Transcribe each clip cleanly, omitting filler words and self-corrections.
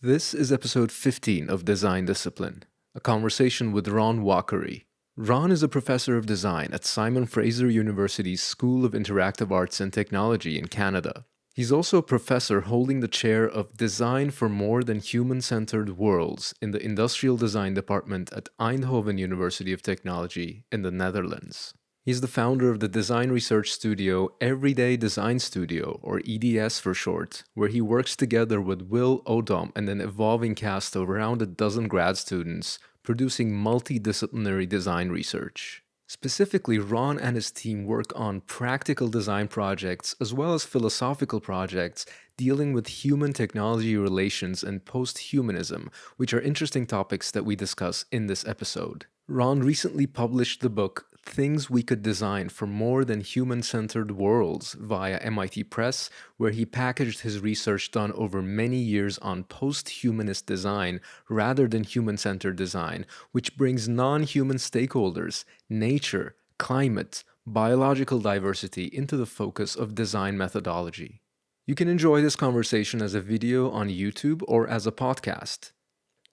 This is episode 15 of Design Discipline, a conversation with Ron Wakkary. Ron is a professor of design at Fraser University's School of Interactive Arts and Technology in Canada. He's also a professor holding the chair of Design for More Than Human-Centered Worlds in the Industrial Design Department at Eindhoven University of Technology in the Netherlands. He's the founder of the design research studio Everyday Design Studio, or EDS for short, where he works together with Will Odom and an evolving cast of around a dozen grad students, producing multi-disciplinary design research. Specifically, Ron and his team work on practical design projects as well as philosophical projects dealing with human-technology relations and post-humanism, which are interesting topics that we discuss in this episode. Ron recently published the book Things We Could Design for More Than Human-Centered Worlds via MIT Press, where he packaged his research done over many years on post-humanist design rather than human-centered design, which brings non-human stakeholders, nature, climate, biological diversity into the focus of design methodology. You can enjoy this conversation as a video on YouTube or as a podcast.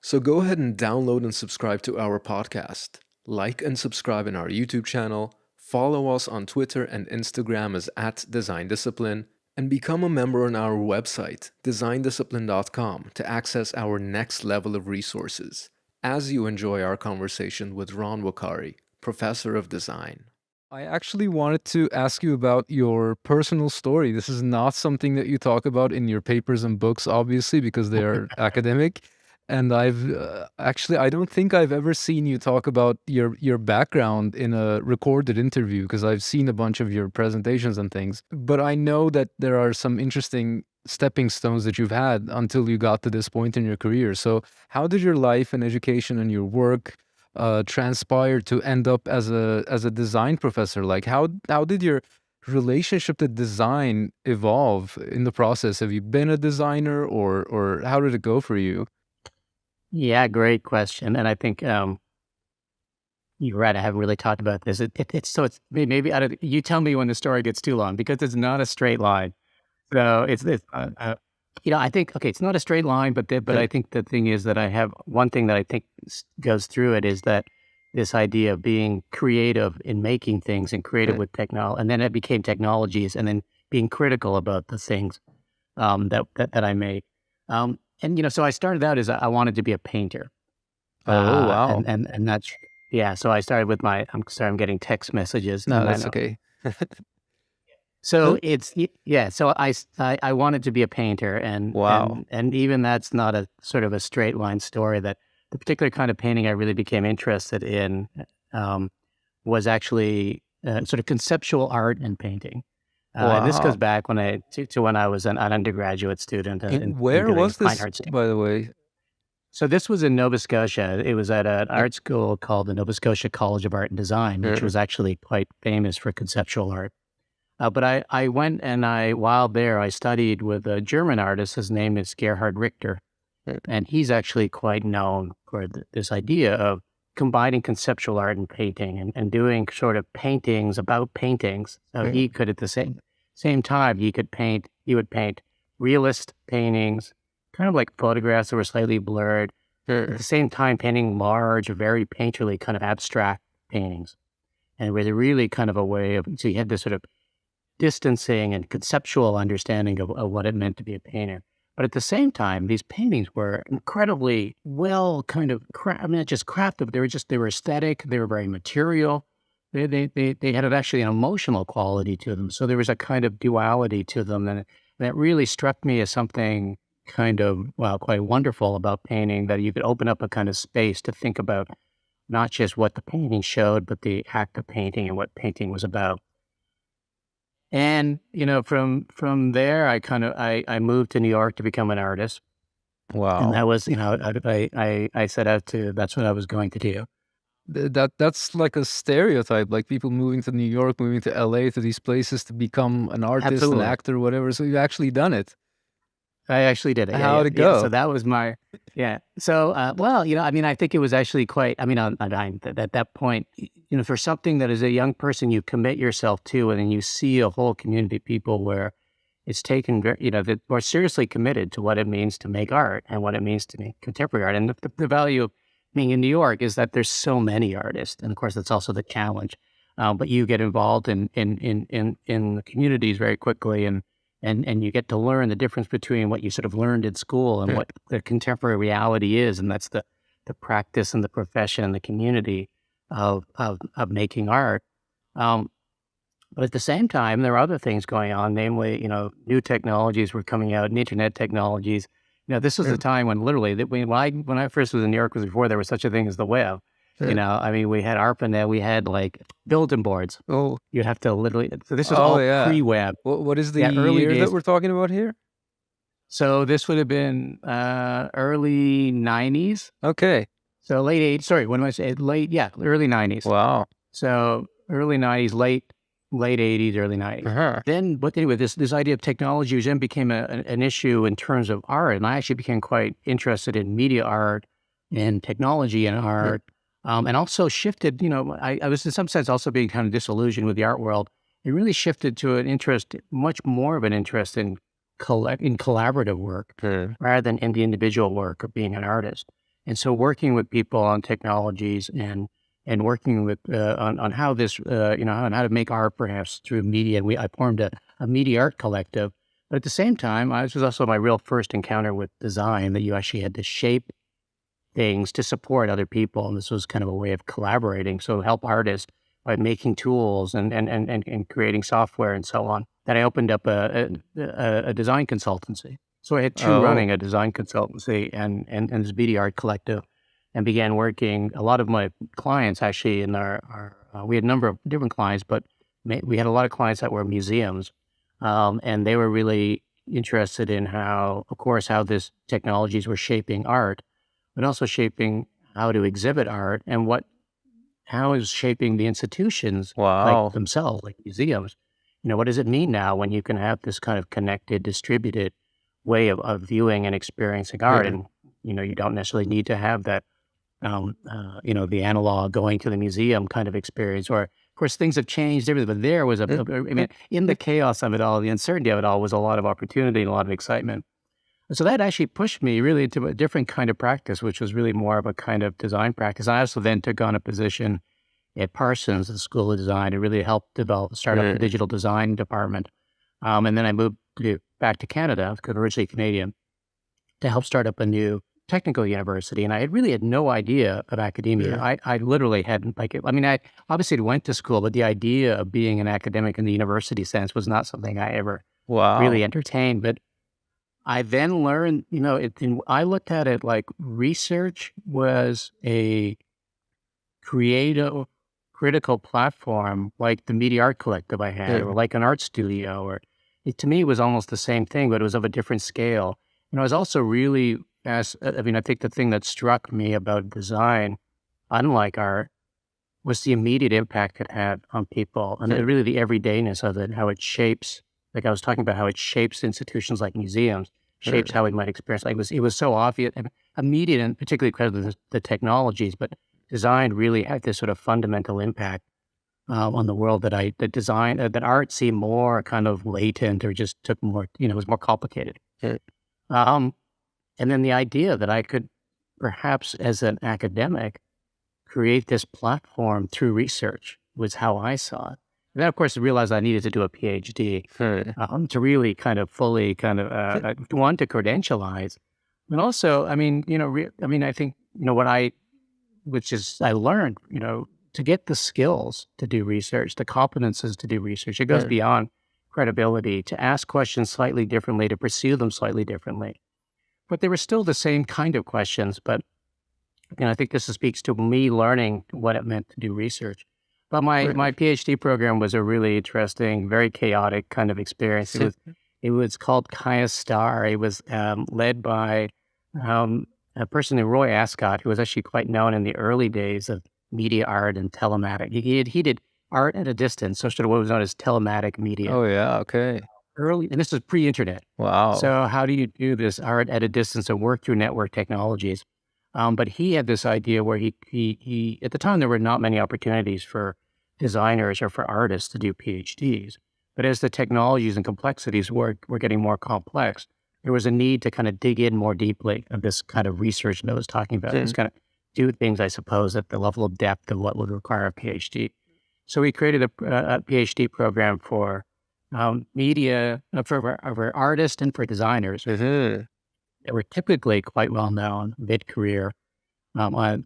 So go ahead and download and subscribe to our podcast. Like and subscribe in our YouTube channel, follow us on Twitter and Instagram as @DesignDiscipline, and become a member on our website, designdiscipline.com, to access our next level of resources as you enjoy our conversation with Ron Wakkary, Professor of Design. I actually wanted to ask you about your personal story. This is not something that you talk about in your papers and books, obviously, because they are academic. And I don't think I've ever seen you talk about your background in a recorded interview, because I've seen a bunch of your presentations and things. But I know that there are some interesting stepping stones that you've had until you got to this point in your career. So how did your life and education and your work transpire to end up as a design professor? Like how did your relationship to design evolve in the process? Have you been a designer, or how did it go for you? Yeah, great question. And I think you're right. I haven't really talked about this. It's maybe you tell me when the story gets too long, because it's not a straight line. So I think it's not a straight line, but I think the thing is that I have one thing that I think goes through it is that this idea of being creative in making things and creative with technology, and then it became technologies, and then being critical about the things that I make. And so I started out as I wanted to be a painter. Oh, wow. And that's, yeah. So I started with I'm sorry, I'm getting text messages. No, that's okay. So So I wanted to be a painter, Wow. and even that's not a sort of a straight line story. That the particular kind of painting I really became interested in was actually sort of conceptual art and painting. And this goes Wow. back when I was an undergraduate student And and where doing was fine this, arts. by the way? So this was in Nova Scotia. It was at an art school called the Nova Scotia College of Art and Design, which was actually quite famous for conceptual art. But I went and while there, I studied with a German artist. His name is Gerhard Richter, and he's actually quite known for this idea of combining conceptual art and painting, and doing sort of paintings about paintings. So he could, at the same time, he would paint realist paintings, kind of like photographs that were slightly blurred, at the same time painting large, very painterly kind of abstract paintings. And with a really kind of a way of, so he had this sort of distancing and conceptual understanding of what it meant to be a painter. But at the same time, these paintings were incredibly well kind of, not just crafted, but they were aesthetic, they were very material. They had actually an emotional quality to them. So there was a kind of duality to them. And that really struck me as something kind of, quite wonderful about painting, that you could open up a kind of space to think about not just what the painting showed, but the act of painting and what painting was about. And, from there, I moved to New York to become an artist. Wow. And that was, I set out that's what I was going to do. That's like a stereotype, like people moving to New York, moving to LA, to these places to become an artist, Absolutely. an actor, whatever. So you've actually done it. I actually did it. How'd it Yeah. go? So that was so, I think it was actually quite, at that point, for something that as a young person, you commit yourself to, and then you see a whole community of people where it's taken very, that more seriously committed to what it means to make art and what it means to make contemporary art. And the value of being in New York is that there's so many artists, and of course that's also the challenge. But you get involved in the communities very quickly, and you get to learn the difference between what you sort of learned in school and what the contemporary reality is, and that's the practice and the profession and the community of making art. But at the same time, there are other things going on, namely, new technologies were coming out, and internet technologies. This was the time when literally, when I first was in New York, was before there was such a thing as the web. We had ARPANET, we had like bulletin boards. Oh, You'd have to literally, so this was all pre-web. What is the early year days that we're talking about here? So this would have been early 90s. Okay. So late 80s, sorry, what am I saying? Early 90s. Wow. So early 90s, late 80s, early 90s. Then, but anyway, this idea of technology then became an issue in terms of art, and I actually became quite interested in media art and technology and art, and also shifted, I was in some sense also being kind of disillusioned with the art world. It really shifted to an interest, much more of an interest in collaborative work rather than in the individual work of being an artist. And so working with people on technologies and working with on how this on how to make art perhaps through media. And I formed a media art collective. But at the same time, this was also my real first encounter with design, that you actually had to shape things to support other people. And this was kind of a way of collaborating. So help artists by making tools and creating software and so on. Then I opened up a design consultancy. So I had two running, a design consultancy and this media art collective, and began working. A lot of my clients actually in we had a number of different clients, but we had a lot of clients that were museums, and they were really interested in how this technologies were shaping art, but also shaping how to exhibit art and how is shaping the institutions like themselves, like museums. What does it mean now when you can have this kind of connected, distributed way of viewing and experiencing art? And, you don't necessarily need to have that, the analog going to the museum kind of experience. Or, of course, things have changed, everything. But there was in the chaos of it all, the uncertainty of it all was a lot of opportunity and a lot of excitement. And so that actually pushed me really into a different kind of practice, which was really more of a kind of design practice. I also then took on a position at Parsons, the School of Design, to really help start up the digital design department. And then I moved back to Canada, because I'm originally Canadian, to help start up a new technical university. And I really had no idea of academia. I literally hadn't, I obviously went to school, but the idea of being an academic in the university sense was not something I ever really entertained. But I then learned, I looked at it like research was a creative, critical platform, like the Media Art Collective I had, or like an art studio, to me, it was almost the same thing, but it was of a different scale. And I was also really, I think the thing that struck me about design, unlike art, was the immediate impact it had on people, and really the everydayness of it, how it shapes, like I was talking about, how it shapes institutions like museums, shapes how we might experience. Like it was so obvious, and immediate, and particularly because of the technologies, but design really had this sort of fundamental impact on the world that art seemed more kind of latent, or just took more, it was more complicated. And then the idea that I could perhaps as an academic create this platform through research was how I saw it. And then of course I realized I needed to do a PhD to really kind of fully one, to credentialize, and also, I think, I learned, to get the skills to do research, the competences to do research. It goes beyond credibility, to ask questions slightly differently, to pursue them slightly differently. But they were still the same kind of questions. But I think this speaks to me learning what it meant to do research. But my PhD program was a really interesting, very chaotic kind of experience. It was called Kaya Star. It was led by a person named Roy Ascott, who was actually quite known in the early days of media art and telematic. He did art at a distance, so sort of what was known as telematic media. Oh, yeah, okay. And this is pre-internet. Wow. So how do you do this art at a distance and work through network technologies? But he had this idea where he at the time, there were not many opportunities for designers or for artists to do PhDs. But as the technologies and complexities were getting more complex, there was a need to kind of dig in more deeply of this kind of research that I was talking about, this kind of do things, I suppose, at the level of depth of what would require a PhD. So we created a PhD program for media, for artists and for designers that were typically quite well known mid-career.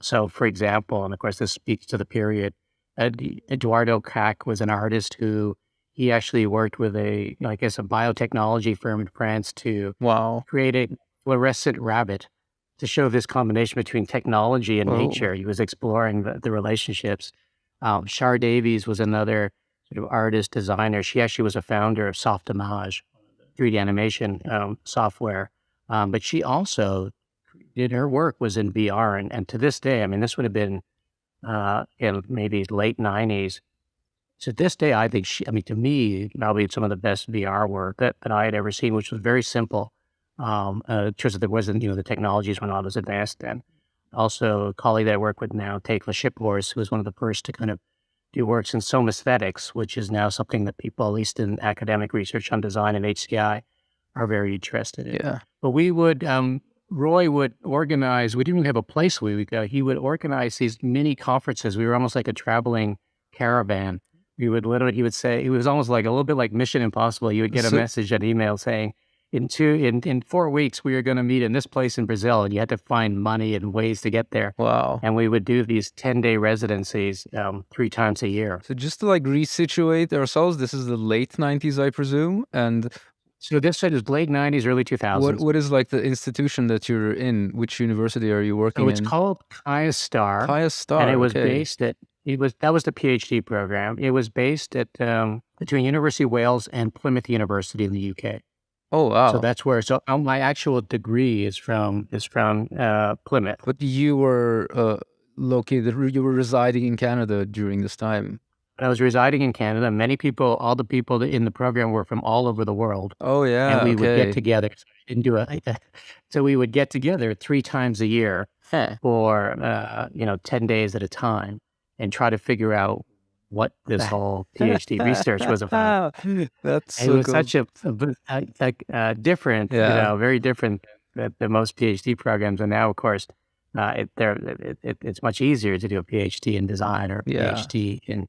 So, for example, and of course this speaks to the period, Eduardo Cac was an artist who he actually worked with a biotechnology firm in France to Wow. create a fluorescent rabbit to show this combination between technology and nature. He was exploring the relationships. Char Davies was another sort of artist designer. She actually was a founder of Softimage, 3D animation software. But she also her work was in VR. And to this day, I mean, this would have been in maybe late 90s. So this day, I think to me, probably some of the best VR work that I had ever seen, which was very simple. Because there wasn't, the technologies were not as advanced then. Also, a colleague that I work with now, Tekla Shiphorst, who was one of the first to kind of do works in somasthetics, which is now something that people, at least in academic research on design and HCI, are very interested in. Yeah. But we would, Roy would organize, we didn't really have a place where we would go. He would organize these mini conferences. We were almost like a traveling caravan. He would say, it was almost like a little bit like Mission Impossible. You would get a message, an email saying, in 4 weeks, we are going to meet in this place in Brazil, and you had to find money and ways to get there. Wow. And we would do these 10-day residencies 3 times a year. So just to like resituate ourselves, this is the late 90s, I presume. And so this is late 90s, early 2000s. What is like the institution that you're in? Which university are you working in? So it's called Kaya Star. Kaya Star, and it was based at, that was the PhD program. It was based at between University of Wales and Plymouth University in the UK. Oh, wow. So that's where, my actual degree is from Plymouth. But you were you were residing in Canada during this time. I was residing in Canada. Many people, all the people in the program were from all over the world. Oh, yeah. And we would get together. So we would get together 3 times a year for, 10 days at a time and try to figure out what this whole PhD research was about. That's so it was cool. such a different, very different than most PhD programs. And now, of course, it's much easier to do a PhD in design or a PhD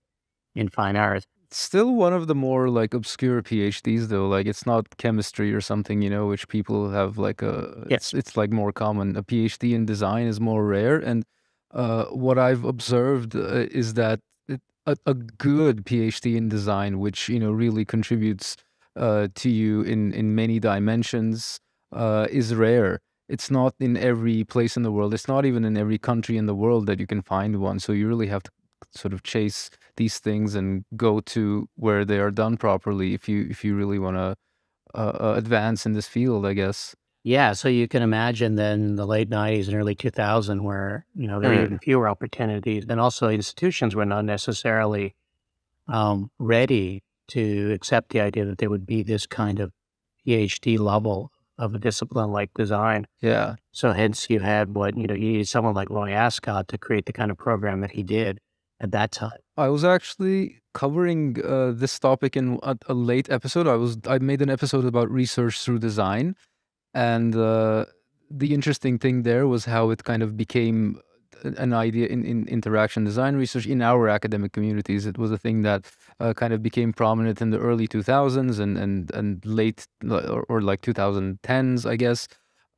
in fine arts. Still one of the more like obscure PhDs though, like it's not chemistry or something, which people have like it's like more common. A PhD in design is more rare. And what I've observed is that a good PhD in design, which, really contributes to you in many dimensions, is rare. It's not in every place in the world. It's not even in every country in the world that you can find one. So you really have to sort of chase these things and go to where they are done properly if you really want to advance in this field, I guess. Yeah, so you can imagine then in the late 90s and early 2000 where, there were even fewer opportunities, and also institutions were not necessarily ready to accept the idea that there would be this kind of PhD level of a discipline like design. Yeah. So hence you had you needed someone like Roy Ascott to create the kind of program that he did at that time. I was actually covering this topic in a late episode. I made an episode about research through design, and the interesting thing there was how it kind of became an idea in interaction design research in our academic communities. It was a thing that kind of became prominent in the early 2000s and late or like 2010s, I guess.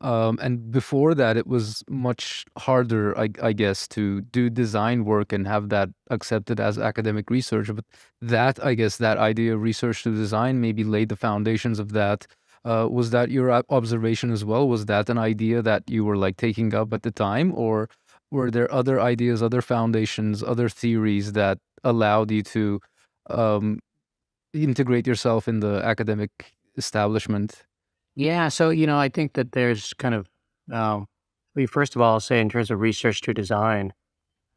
And before that, it was much harder, I guess, to do design work and have that accepted as academic research. But that, I guess, that idea of research to design maybe laid the foundations of that. Was that your observation as well? Was that an idea that you were like taking up at the time, or were there other ideas, other foundations, other theories that allowed you to integrate yourself in the academic establishment? Yeah, so, I think that there's kind of, first of all, I'll say in terms of research to design,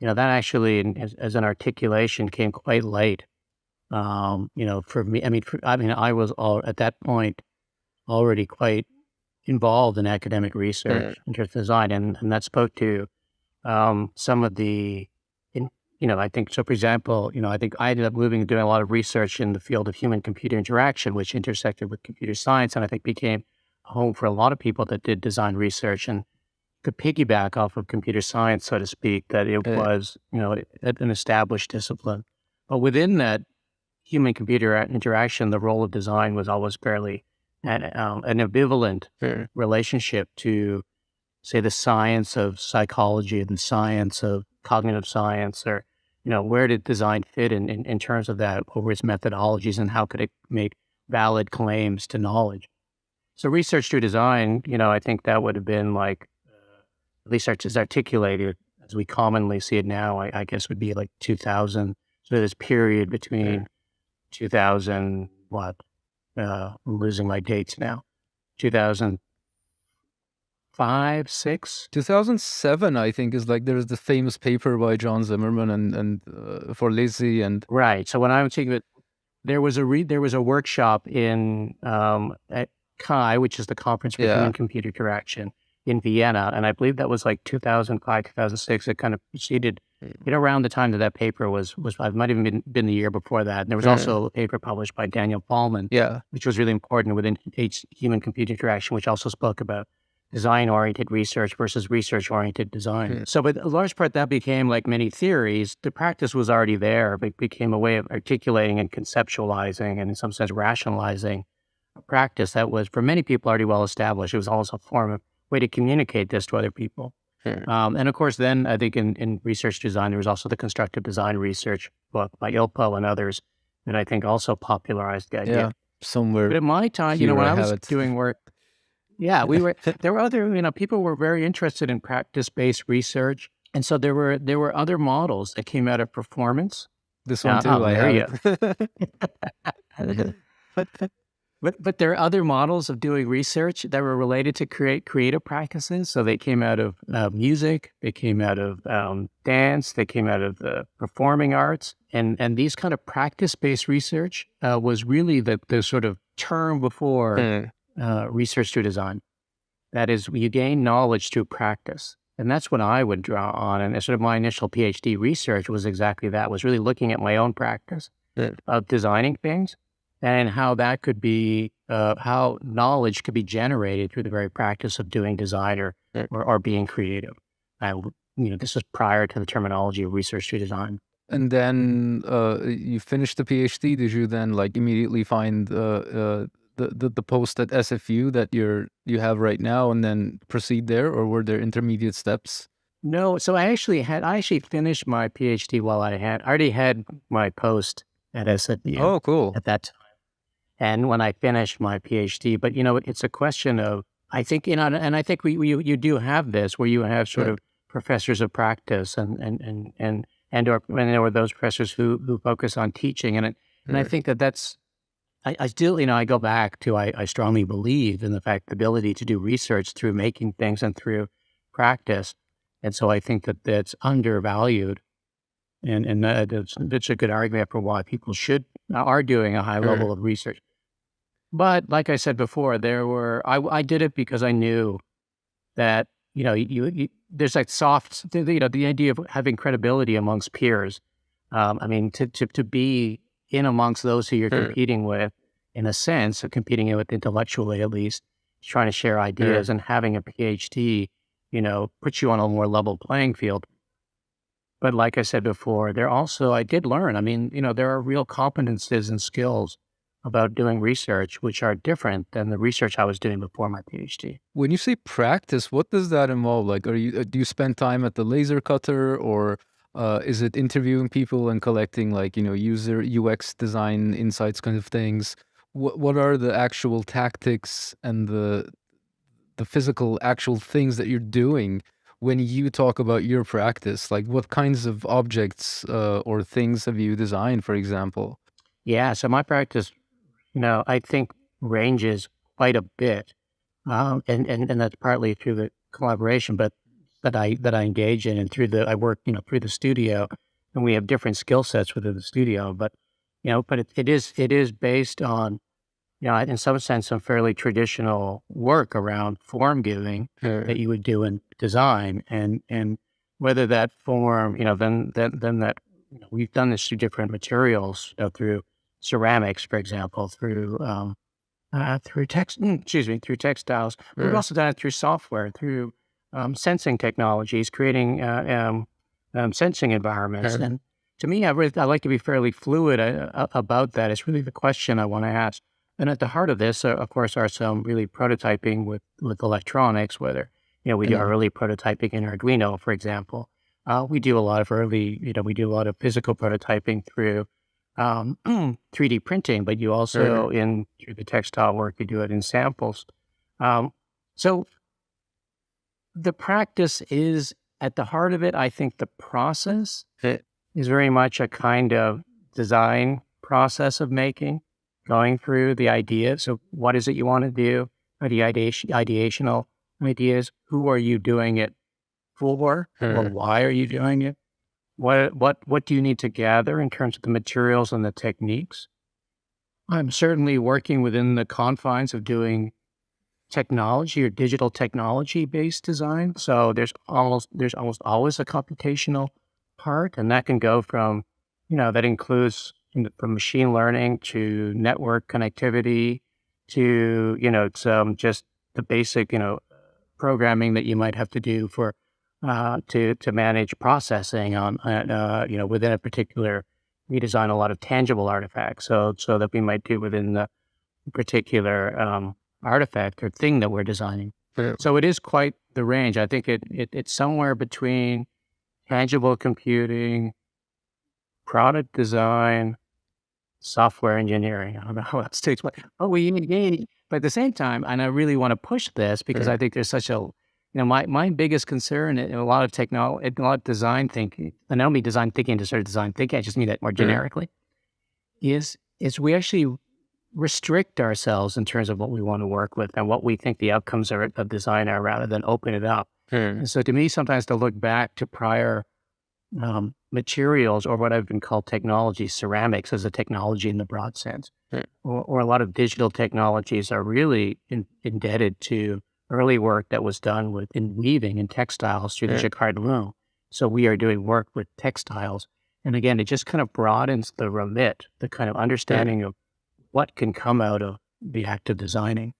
that actually, as an articulation, came quite late. For me, I was at that point already quite involved in academic research in terms of design, and that spoke to some of the I think, so for example, I think I ended up moving and doing a lot of research in the field of human-computer interaction, which intersected with computer science, and I think became a home for a lot of people that did design research and could piggyback off of computer science, so to speak, that it was, an established discipline. But within that human-computer interaction, the role of design was always fairly an ambivalent relationship to, say, the science of psychology and the science of cognitive science, or, where did design fit in terms of that, over its methodologies, and how could it make valid claims to knowledge? So research through design, I think that would have been like, at least as articulated as we commonly see it now, I guess would be like 2000. So this period between 2000, I'm losing my dates now, 2005, 6? 2007, I think, is like, there's the famous paper by John Zimmerman and for Lizzie and... Right. So when I'm thinking of it, there was a workshop in at CHI, which is the Conference for Human-Computer Interaction in Vienna, and I believe that was like 2005, 2006. It kind of preceded, around the time that paper was it might have been the year before that. And there was also a paper published by Daniel Paulman, which was really important within human-computer interaction, which also spoke about design-oriented research versus research-oriented design. So, but a large part that became, like many theories, the practice was already there. It became a way of articulating and conceptualizing and in some sense rationalizing a practice that was, for many people, already well established. It was also a form of way to communicate this to other people. And of course, then I think in research design, there was also the constructive design research book by Ilpo and others that I think also popularized the idea. Somewhere. But at my time, when I was doing work, there were other, people were very interested in practice-based research. And so there were other models that came out of performance. This one too, I have it. But there are other models of doing research that were related to creative practices. So they came out of music, they came out of dance, they came out of the performing arts. And these kind of practice-based research was really the sort of term before research through design. That is, you gain knowledge through practice. And that's what I would draw on. And sort of my initial PhD research was exactly that, was really looking at my own practice of designing things, and how that could be, how knowledge could be generated through the very practice of doing design or being creative. This was prior to the terminology of research through design. And then you finished the PhD. Did you then like immediately find the post at SFU that you have right now, and then proceed there, or were there intermediate steps? No. So I actually finished my PhD while I already had my post at SFU. Oh, cool. At that time. And when I finished my PhD, but it's a question of, I think, and I think you do have this, where you have sort of professors of practice and or those professors who focus on teaching, and I think that's, I still, I go back to, I strongly believe in the ability to do research through making things and through practice, and so I think that's undervalued, and that's a good argument for why people are doing a high level of research. But like I said before, I did it because I knew that, there's like the idea of having credibility amongst peers. To be in amongst those who you're competing with, in a sense of competing with intellectually, at least, trying to share ideas, and having a PhD, puts you on a more level playing field. But like I said before, I did learn, there are real competences and skills about doing research, which are different than the research I was doing before my PhD. When you say practice, what does that involve? Like, do you spend time at the laser cutter, or is it interviewing people and collecting like, user UX design insights kind of things? What are the actual tactics and the physical actual things that you're doing when you talk about your practice? Like, what kinds of objects or things have you designed, for example? Yeah, so my practice, I think ranges quite a bit, and that's partly through the collaboration, but that I engage in, and I work, through the studio, and we have different skill sets within the studio. But it is based on, in some sense, some fairly traditional work around form giving that you would do in design, and whether that form, then that we've done this through different materials, through ceramics, for example, through through textiles. But we've also done it through software, through sensing technologies, creating sensing environments. And to me, I like to be fairly fluid about that. It's really the question I want to ask. And at the heart of this, of course, are some really prototyping with electronics, whether, we do early prototyping in Arduino, for example. We do a lot of we do a lot of physical prototyping through 3D printing, but you also, through the textile work, you do it in samples. So the practice is at the heart of it. I think the process is very much a kind of design process of making, going through the ideas. So what is it you want to do? Or the ideational ideas. Who are you doing it for? Or why are you doing it? What do you need to gather in terms of the materials and the techniques? I'm certainly working within the confines of doing technology or digital technology-based design. So there's almost always a computational part, and that can go from, that includes from machine learning to network connectivity to, some just the basic, programming that you might have to do for to manage processing on, within a particular. We design a lot of tangible artifacts, so that we might do within the particular artifact or thing that we're designing. So it is quite the range. I think it's somewhere between tangible computing, product design, software engineering. I don't know how else to explain. We engage, but at the same time, and I really want to push this because I think there's such a, my biggest concern in a lot of technology, a lot of design thinking, and not only design thinking to sort of design thinking, I just mean that more generically, is we actually restrict ourselves in terms of what we want to work with and what we think the outcomes are of design are, rather than open it up. And so to me, sometimes to look back to prior materials, or what I've been called technology, ceramics as a technology in the broad sense, or a lot of digital technologies are really indebted to early work that was done in weaving and textiles through the jacquard loom. So we are doing work with textiles. And again, it just kind of broadens the remit, the kind of understanding of what can come out of the act of designing.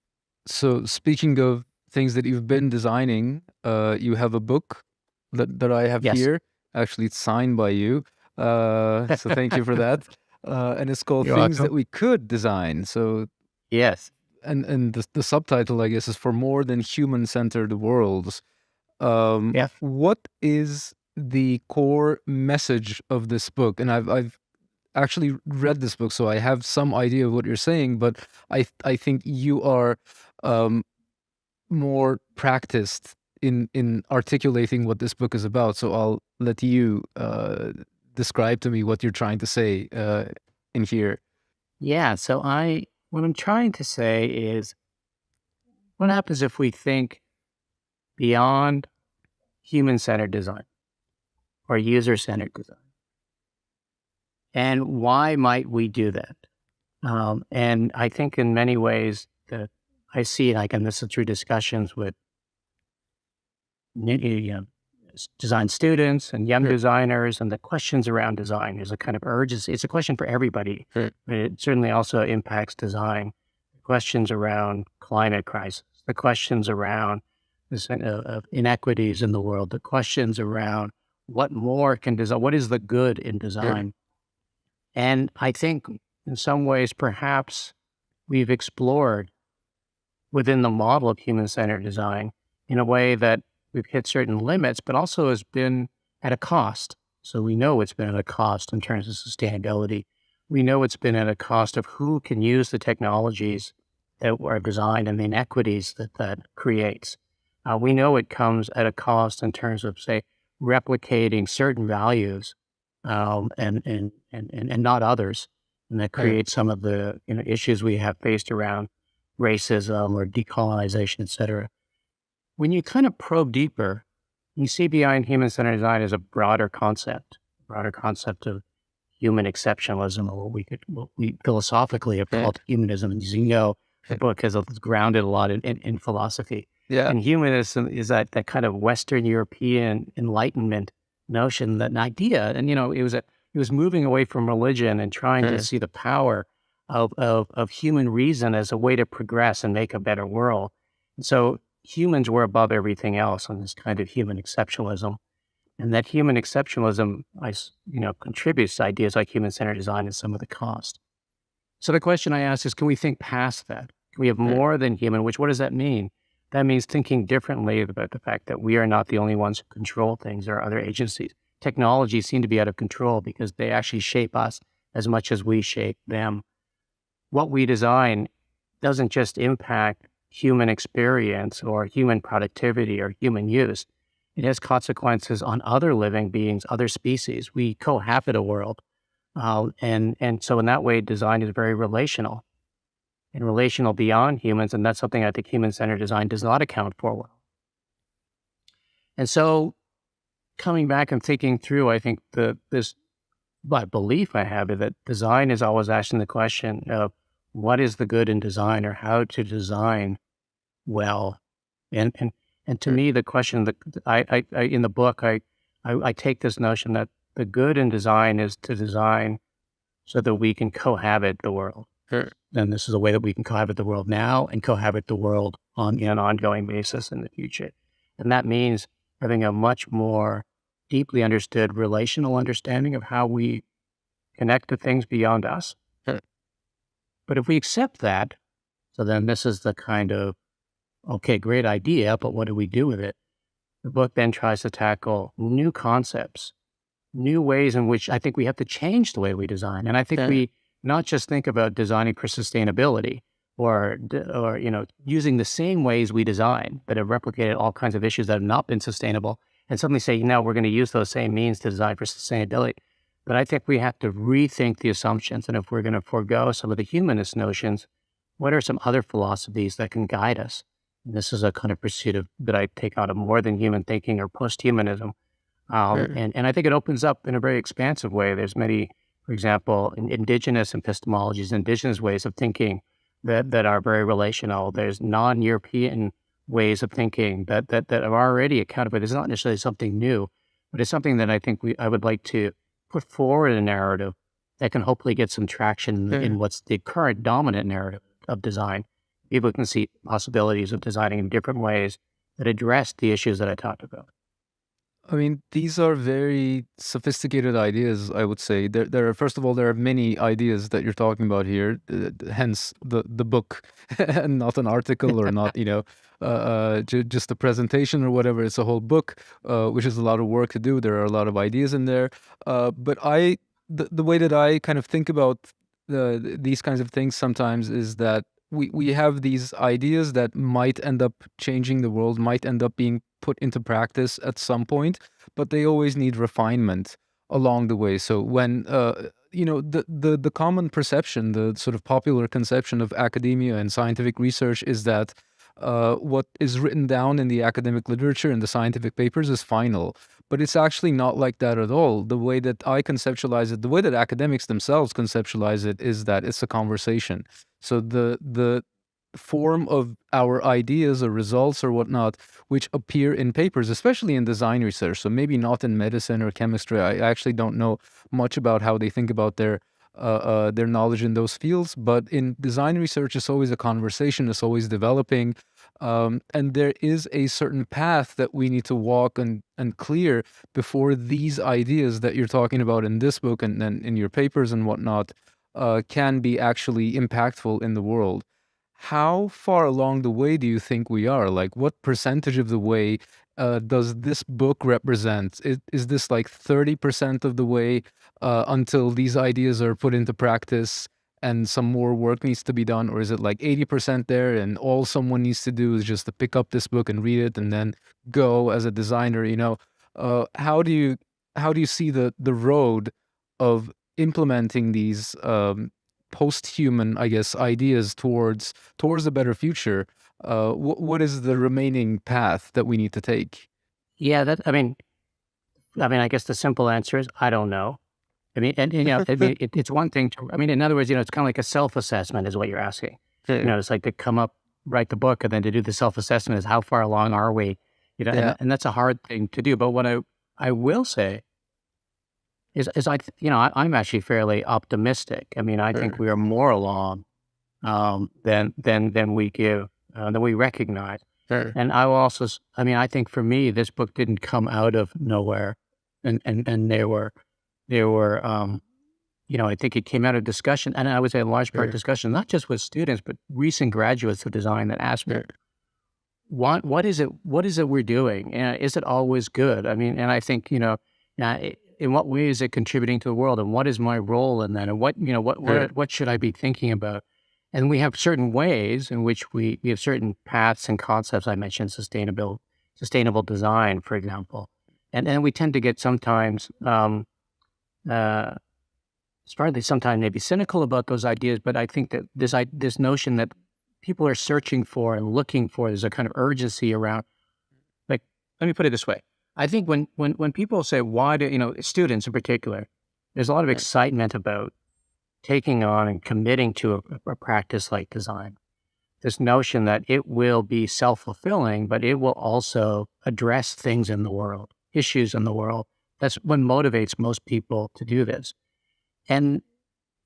So speaking of things that you've been designing, you have a book that I have here. Actually, it's signed by you. So thank you for that. And it's called You're Things welcome. That We Could Design. So Yes. and the subtitle, I guess, is For More Than Human-Centered Worlds. What is the core message of this book? And I've actually read this book, so I have some idea of what you're saying, but I think you are more practiced in articulating what this book is about. So I'll let you describe to me what you're trying to say in here. Yeah. So what I'm trying to say is, what happens if we think beyond human-centered design or user-centered design? And why might we do that? And I think in many ways that I see, like, and this is through discussions with design students and young designers, and the questions around design is a kind of urgency. It's a question for everybody. But it certainly also impacts design. The questions around climate crisis, the questions around of inequities in the world, the questions around what more can design, what is the good in design. And I think in some ways, perhaps we've explored within the model of human-centered design in a way that we've hit certain limits, but also has been at a cost. So we know it's been at a cost in terms of sustainability. We know it's been at a cost of who can use the technologies that are designed and the inequities that creates. We know it comes at a cost in terms of, say, replicating certain values and not others, and that creates some of the issues we have faced around racism or decolonization, et cetera. When you kind of probe deeper, you see behind human-centered design as a broader concept of human exceptionalism, or what we philosophically have called humanism. And as you know, the book is grounded a lot in philosophy. And humanism is that kind of Western European Enlightenment notion, that an idea. And, it was he was moving away from religion and trying to see the power of human reason as a way to progress and make a better world. And so humans were above everything else on this kind of human exceptionalism. And that human exceptionalism, contributes to ideas like human-centered design and some of the cost. So the question I ask is, can we think past that? Can we have more than human, what does that mean? That means thinking differently about the fact that we are not the only ones who control things. There are other agencies. Technologies seem to be out of control because they actually shape us as much as we shape them. What we design doesn't just impact human experience or human productivity or human use. It has consequences on other living beings, other species. We cohabit a world. And so in that way, design is very relational and relational beyond humans. And that's something I think human-centered design does not account for well. And so coming back and thinking through, I think this belief I have is that design is always asking the question of what is the good in design, or how to design well. And to me, the question that I in the book, I take this notion that the good in design is to design so that we can cohabit the world. And this is a way that we can cohabit the world now and cohabit the world on an ongoing basis in the future. And that means having a much more deeply understood relational understanding of how we connect to things beyond us. But if we accept that, so then this is the kind of, okay, great idea, but what do we do with it? The book then tries to tackle new concepts, new ways in which I think we have to change the way we design. And I think we not just think about designing for sustainability or using the same ways we design that have replicated all kinds of issues that have not been sustainable, and suddenly say, no, we're going to use those same means to design for sustainability. But I think we have to rethink the assumptions. And if we're going to forego some of the humanist notions, what are some other philosophies that can guide us? And this is a kind of pursuit of that I take out of more than human thinking, or post-humanism. And I think it opens up in a very expansive way. There's many, for example, indigenous epistemologies, indigenous ways of thinking that are very relational. There's non-European ways of thinking that are already accounted for. It's not necessarily something new, but it's something that I think I would like to put forward in a narrative that can hopefully get some traction in what's the current dominant narrative of design. People can see possibilities of designing in different ways that address the issues that I talked about. I mean, these are very sophisticated ideas, I would say. There are, first of all, there are many ideas that you're talking about here, hence the book, and not an article, or not, just a presentation or whatever. It's a whole book, which is a lot of work to do. There are a lot of ideas in there. But the way that I kind of think about these kinds of things sometimes is that we have these ideas that might end up changing the world, might end up being put into practice at some point, but they always need refinement along the way. So when the common perception, the sort of popular conception of academia and scientific research is that what is written down in the academic literature and the scientific papers is final. But it's actually not like that at all. The way that I conceptualize it, the way that academics themselves conceptualize it, is that it's a conversation. So the form of our ideas or results or whatnot, which appear in papers, especially in design research, so maybe not in medicine or chemistry. I actually don't know much about how they think about their knowledge in those fields, but in design research, it's always a conversation, it's always developing, and there is a certain path that we need to walk and clear before these ideas that you're talking about in this book and in your papers and whatnot can be actually impactful in the world. How far along the way do you think we are? Like, what percentage of the way does this book represent? Is this like 30% of the way until these ideas are put into practice and some more work needs to be done? Or is it like 80% there and all someone needs to do is just to pick up this book and read it and then go as a designer? How do you see the road of implementing these post-human, I guess, ideas towards a better future? What is the remaining path that we need to take? Yeah, I guess the simple answer is I don't know. It's one thing to, in other words, it's kind of like a self-assessment is what you're asking. It's like to write the book and then to do the self-assessment is how far along are we? And that's a hard thing to do. But what I will say I'm actually fairly optimistic. I mean, I think we are more along than we give, than we recognize. And I will also, I think for me, this book didn't come out of nowhere, and there were, I think it came out of discussion, and I would say a large part discussion, not just with students, but recent graduates of design that asked me, what is it we're doing? And is it always good? I mean, and I think, in what way is it contributing to the world, and what is my role in that, and what should I be thinking about? And we have certain ways in which we have certain paths and concepts. I mentioned sustainable design, for example, and we tend to get sometimes, sometimes maybe cynical about those ideas. But I think that this notion that people are searching for and looking for, there's a kind of urgency around. Like, let me put it this way: I think when people say, why do students in particular, there's a lot of excitement about taking on and committing to a practice like design. This notion that it will be self-fulfilling, but it will also address things in the world, issues in the world. That's what motivates most people to do this. And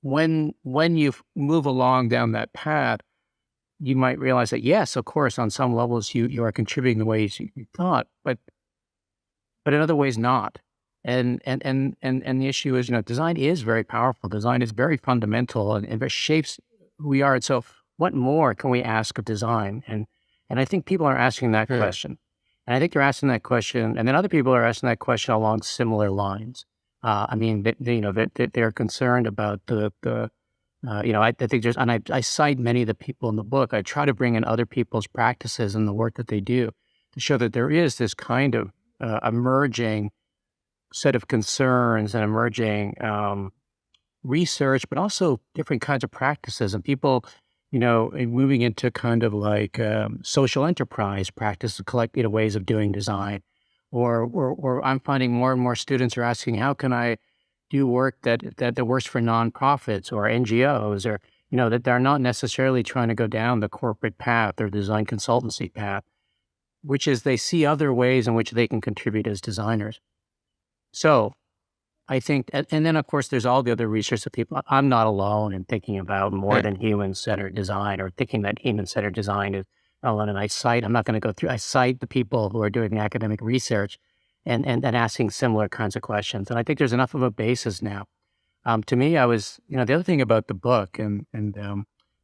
when you move along down that path, you might realize that, yes, of course, on some levels you are contributing the ways you thought, but in other ways not. And the issue is, design is very powerful. Design is very fundamental and it shapes who we are. And so what more can we ask of design? And I think people are asking that question. And I think they're asking that question, and then other people are asking that question along similar lines. They're concerned about I think there's, and I cite many of the people in the book. I try to bring in other people's practices and the work that they do to show that there is this kind of emerging set of concerns and emerging research, but also different kinds of practices and people, moving into kind of like social enterprise practice, collective ways of doing design, or I'm finding more and more students are asking, how can I do work that works for nonprofits or NGOs, or that they're not necessarily trying to go down the corporate path or design consultancy path, which is they see other ways in which they can contribute as designers. So I think, and then of course there's all the other research that people, I'm not alone in thinking about more than human-centered design, or thinking that human-centered design is alone. And I cite the people who are doing the academic research and asking similar kinds of questions. And I think there's enough of a basis now. To me, I was, the other thing about the book, and I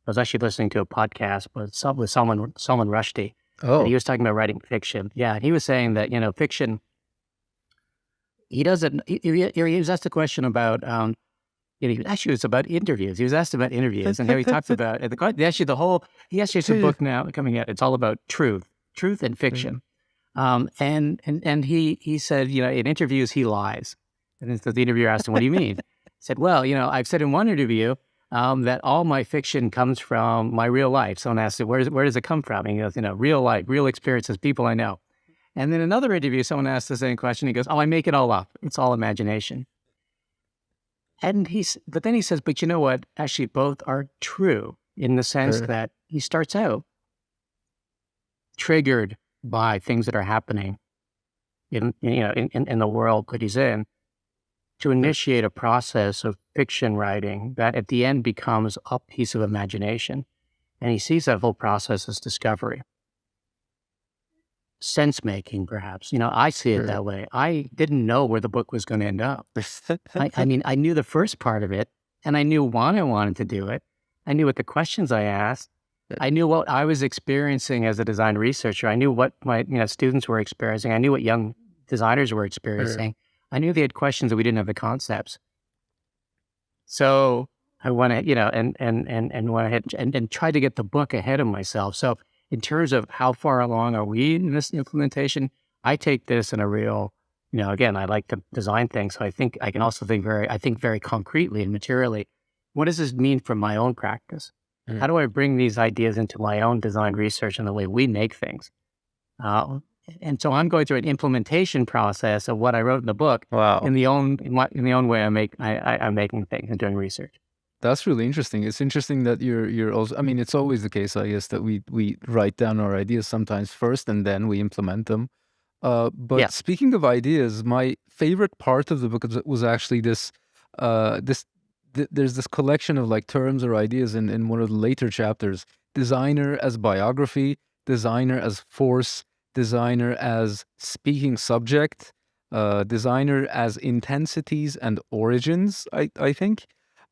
was actually listening to a podcast with Salman Rushdie, and he was talking about writing fiction. Yeah, and he was saying that, fiction, he doesn't, he was asked a question about, actually it was about interviews. He was asked about interviews and how he talks about, he has a book now coming out. It's all about truth and fiction. And he said, in interviews, he lies. And then the interviewer asked him, what do you mean? He said, well, I've said in one interview that all my fiction comes from my real life. Someone asked him, where does it come from? And he goes, real life, real experiences, people I know. And then another interview, someone asked the same question. He goes, oh, I make it all up. It's all imagination. But then he says, but you know what? Actually, both are true in the sense that he starts out triggered by things that are happening in the world that he's in, to initiate a process of fiction writing that at the end becomes a piece of imagination. And he sees that whole process as discovery. Sense-making, perhaps. I see it that way. I didn't know where the book was going to end up. I knew the first part of it, and I knew why I wanted to do it. I knew what the questions I asked. I knew what I was experiencing as a design researcher. I knew what my students were experiencing. I knew what young designers were experiencing. I knew they had questions that we didn't have the concepts. So I went ahead, and went ahead and tried to get the book ahead of myself. So in terms of how far along are we in this implementation, I take this in a real, again, I like to design things. So I think I can also think very concretely and materially, what does this mean for my own practice? How do I bring these ideas into my own design research and the way we make things? And so I'm going through an implementation process of what I wrote in the book. Wow. In the own way I'm making things and doing research. That's really interesting. It's interesting that you're also, it's always the case, I guess, that we write down our ideas sometimes first and then we implement them. But Yeah. speaking of ideas, my favorite part of the book was actually this. This there's this collection of like terms or ideas in one of the later chapters. Designer as biography, designer as force, designer as speaking subject, designer as intensities and origins. I think.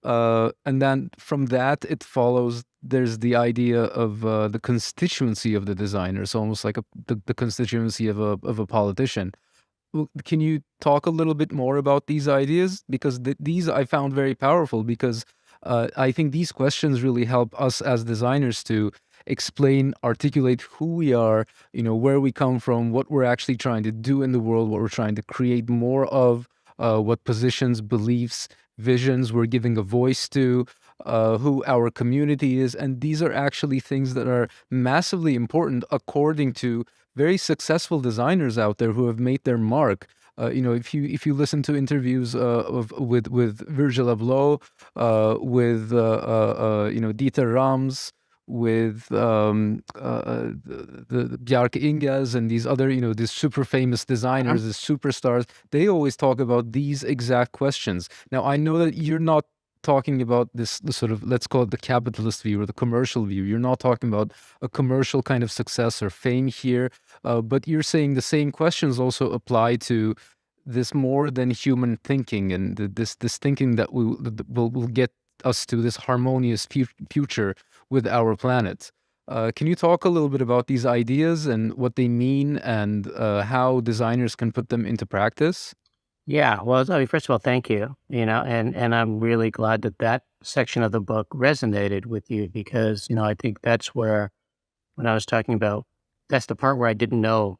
And then from that, it follows there's the idea of the constituency of the designer. So almost like the constituency of a politician. Well, can you talk a little bit more about these ideas? Because these I found very powerful because I think these questions really help us as designers to explain, articulate who we are, where we come from, what we're actually trying to do in the world, what we're trying to create more of, what positions, beliefs, visions we're giving a voice to, who our community is. And these are actually things that are massively important according to very successful designers out there who have made their mark. If you listen to interviews with Virgil Abloh, with Dieter Rams, with the Bjarke Ingels and these other these super famous designers, these superstars, they always talk about these exact questions. Now I know that you're not talking about the sort of, let's call it the capitalist view or the commercial view. You're not talking about a commercial kind of success or fame here, but you're saying the same questions also apply to this more than human thinking and this thinking that will get us to this harmonious future with our planet. Can you talk a little bit about these ideas and what they mean and how designers can put them into practice? Yeah. Well, I mean, first of all, thank you. And I'm really glad that that section of the book resonated with you because, I think that's where, when I was talking about, that's the part where I didn't know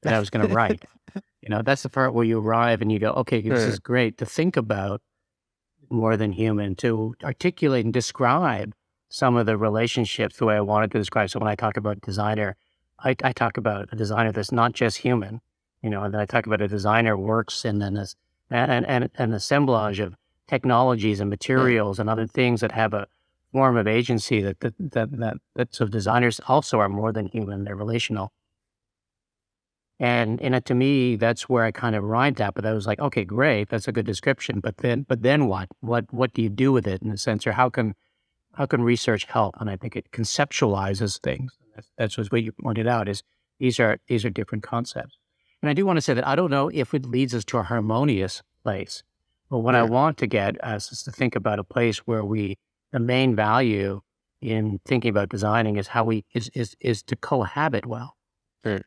that I was going to write. That's the part where you arrive and you go, okay, this is great to think about more than human, to articulate and describe some of the relationships the way I wanted to describe. So when I talk about designer, I talk about a designer that's not just human, and then I talk about a designer works and then this and an assemblage of technologies and materials and other things that have a form of agency that so designers also are more than human, they're relational. And to me, that's where I kind of arrived at. But I was like, okay, great, that's a good description. But then what? What do you do with it in a sense, or how can research help? And I think it conceptualizes things. That's what you pointed out. Is these are different concepts. And I do want to say that I don't know if it leads us to a harmonious place. But what I want to get us is to think about a place where the main value in thinking about designing is how is to cohabit well.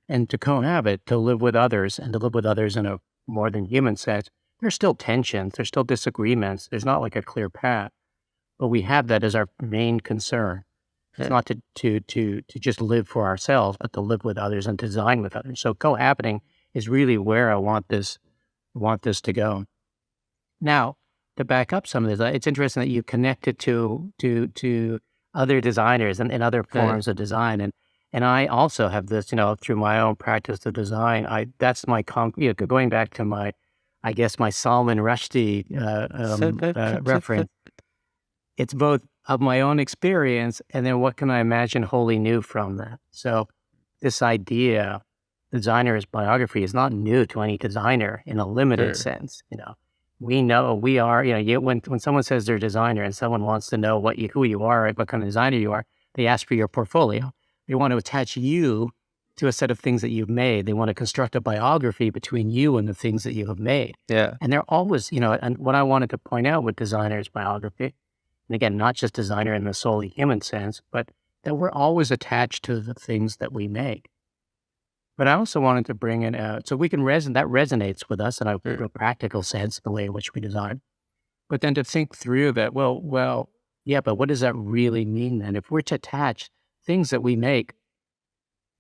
And to cohabit, to live with others, and to live with others in a more than human sense, there's still tensions, there's still disagreements, there's not like a clear path, but we have that as our main concern. It's not to just live for ourselves, but to live with others and design with others. So cohabiting is really where I want this to go. Now, to back up some of this, it's interesting that you connected to other designers and other forms of design. And I also have this, through my own practice of design, that's my, going back to my Salman Rushdie reference. It's both of my own experience and then what can I imagine wholly new from that. So this idea, designer's biography, is not new to any designer in a limited sense. We know we are, when someone says they're a designer and someone wants to know who you are, right, what kind of designer you are, they ask for your portfolio. They want to attach you to a set of things that you've made. They want to construct a biography between you and the things that you have made. Yeah. And they're always, and what I wanted to point out with designer's biography, and again, not just designer in the solely human sense, but that we're always attached to the things that we make. But I also wanted to bring in, so we can that resonates with us in a real practical sense, the way in which we design. But then to think through that, well, yeah, but what does that really mean then? If we're to attach things that we make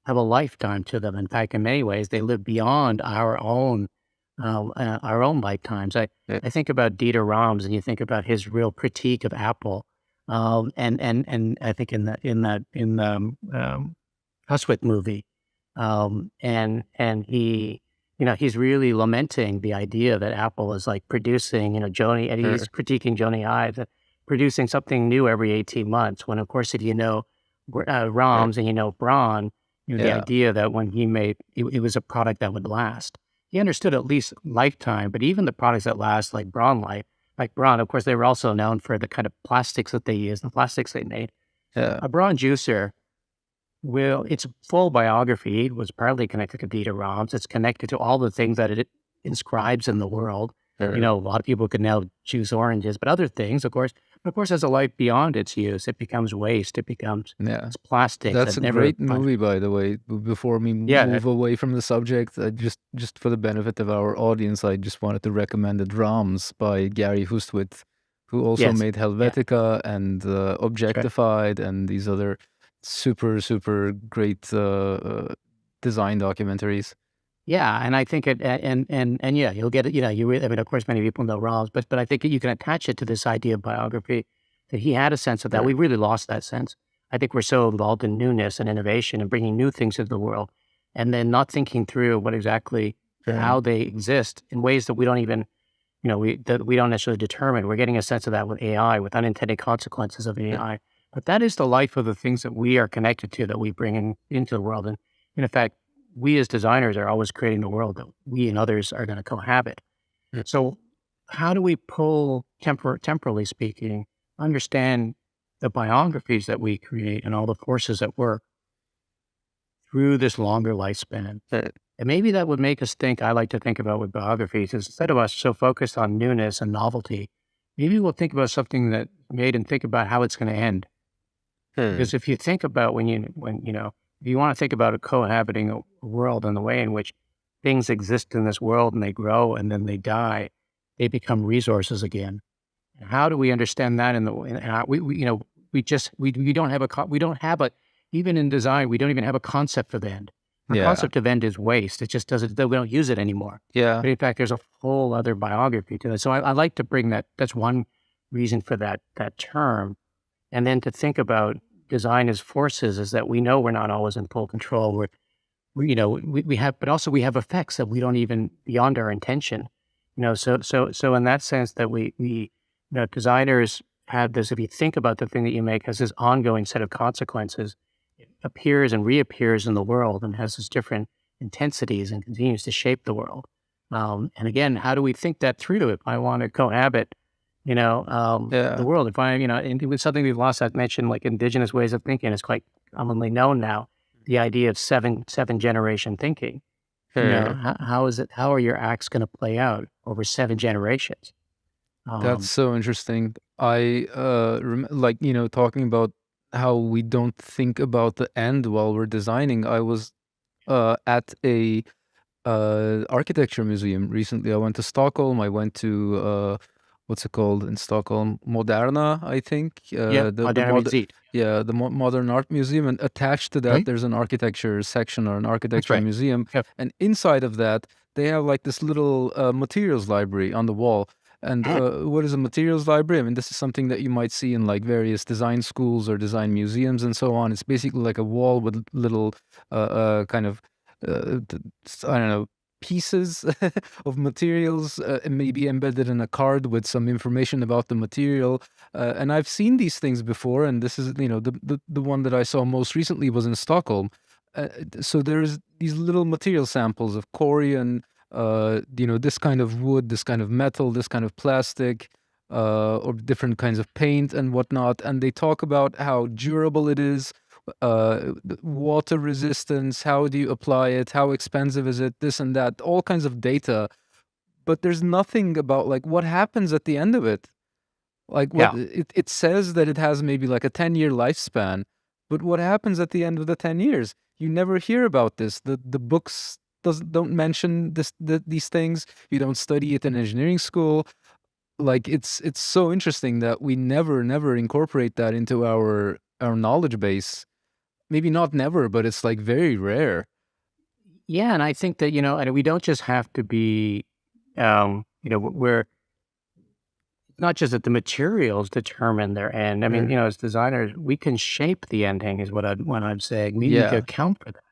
have a lifetime to them. In fact, in many ways, they live beyond our own lifetimes. I think about Dieter Rams, and you think about his real critique of Apple, and I think in the Huswick movie, and he, he's really lamenting the idea that Apple is like producing, Jony, and he's critiquing Jony Ives, producing something new every 18 months. When of course, if Rams and Braun, The idea that when he made, it was a product that would last. He understood at least lifetime, but even the products that last, like Braun, of course, they were also known for the kind of plastics that they used, the plastics they made. Yeah. A Braun juicer its full biography was partly connected to Dieter Rams. It's connected to all the things that it inscribes in the world. Sure. A lot of people can now juice oranges, but other things, of course, has a life beyond its use. It becomes waste. It becomes it's plastic. That's a great movie, by the way. Before we move away from the subject, just for the benefit of our audience, I just wanted to recommend it, Rams by Gary Hustwit, who also made Helvetica and Objectified and these other super, super great design documentaries. Yeah, and I think you'll get it. I mean, of course, many people know Rams, but I think you can attach it to this idea of biography, that he had a sense of that. We really lost that sense. I think we're so involved in newness and innovation and bringing new things into the world, and then not thinking through what exactly how they exist in ways that we don't even, that we don't necessarily determine. We're getting a sense of that with AI, with unintended consequences of AI. But that is the life of the things that we are connected to, that we bring into the world. And in fact, we as designers are always creating the world that we and others are going to cohabit. So how do we pull, temporally speaking, understand the biographies that we create and all the forces at work through this longer lifespan? And maybe that would make us think, I like to think about with biographies, is instead of us so focused on newness and novelty, maybe we'll think about something that made and think about how it's going to end. Because if you think about if you want to think about a cohabiting world and the way in which things exist in this world and they grow and then they die, they become resources again. And how do we understand that? Even in design, we don't even have a concept of end. The concept of end is waste. It just doesn't, we don't use it anymore. But in fact, there's a whole other biography to it. So I like to bring that. That's one reason for that term. And then to think about design as forces is that we know we're not always in full control. We have effects that we don't even beyond our intention. So in that sense that we designers have this. If you think about the thing that you make has this ongoing set of consequences, it appears and reappears in the world and has this different intensities and continues to shape the world. And again, how do we think that through? If I want to cohabit, the world. If it was something we've lost, I've mentioned like indigenous ways of thinking is quite commonly known now. The idea of seven generation thinking. How are your acts going to play out over 7 generations? That's so interesting. I talking about how we don't think about the end while we're designing. I was at a architecture museum recently. I went to Stockholm. I went to what's it called in Stockholm? Moderna, I think. The Modern Art Museum, and attached to that, there's an architecture section or an architecture museum. And inside of that, they have like this little materials library on the wall. And what is a materials library? I mean, this is something that you might see in like various design schools or design museums and so on. It's basically like a wall with little kind of, I don't know, pieces of materials, maybe embedded in a card with some information about the material. And I've seen these things before, and this is, the one that I saw most recently was in Stockholm. So there's these little material samples of Corian, this kind of wood, this kind of metal, this kind of plastic, or different kinds of paint and whatnot. And they talk about how durable it is, water resistance, how do you apply it, how expensive is it, this and that, all kinds of data. But there's nothing about like what happens at the end of it. Like it says that it has maybe like a 10-year lifespan, but what happens at the end of the 10 years? You never hear about this. The books don't mention these things. You don't study it in engineering school. Like it's so interesting that we never incorporate that into our knowledge base. Maybe not never, but it's like very rare. Yeah, and I think that and we don't just have to be, we're not just that the materials determine their end. I mean, as designers, we can shape the ending, is what I'm saying. We need to account for that,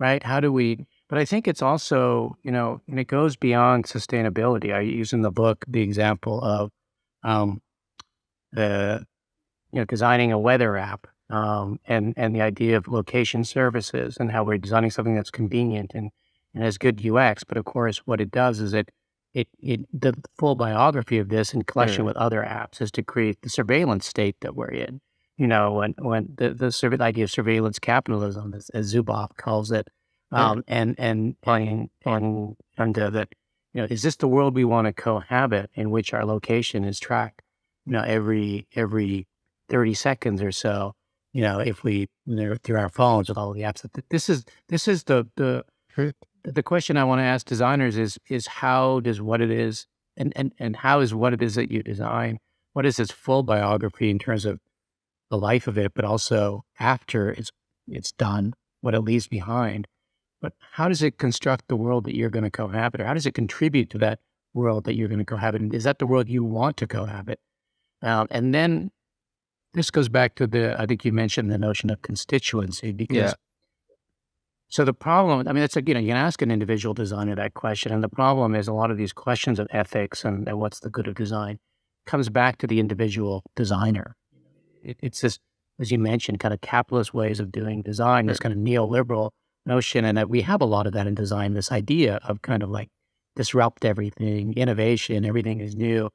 right? How do we? But I think it's also, and it goes beyond sustainability. I use in the book the example of designing a weather app. and the idea of location services and how we're designing something that's convenient and has good UX. But of course, what it does is the full biography of this in collection with other apps is to create the surveillance state that we're in. When the idea of surveillance capitalism, as Zuboff calls it, that, is this the world we want to cohabit, in which our location is tracked, every 30 seconds or so, if we, through our phones with all the apps. This is the question I want to ask designers is how does what it is and how is what it is that you design, what is its full biography in terms of the life of it, but also after it's done, what it leaves behind. But how does it construct the world that you're going to cohabit, or how does it contribute to that world that you're going to cohabit? And is that the world you want to cohabit? And then this goes back to I think you mentioned the notion of constituency, because so the problem, I mean, it's you can ask an individual designer that question, and the problem is a lot of these questions of ethics and what's the good of design comes back to the individual designer. It's this, as you mentioned, kind of capitalist ways of doing design, this kind of neoliberal notion, and that we have a lot of that in design, this idea of kind of like disrupt everything, innovation, everything is new.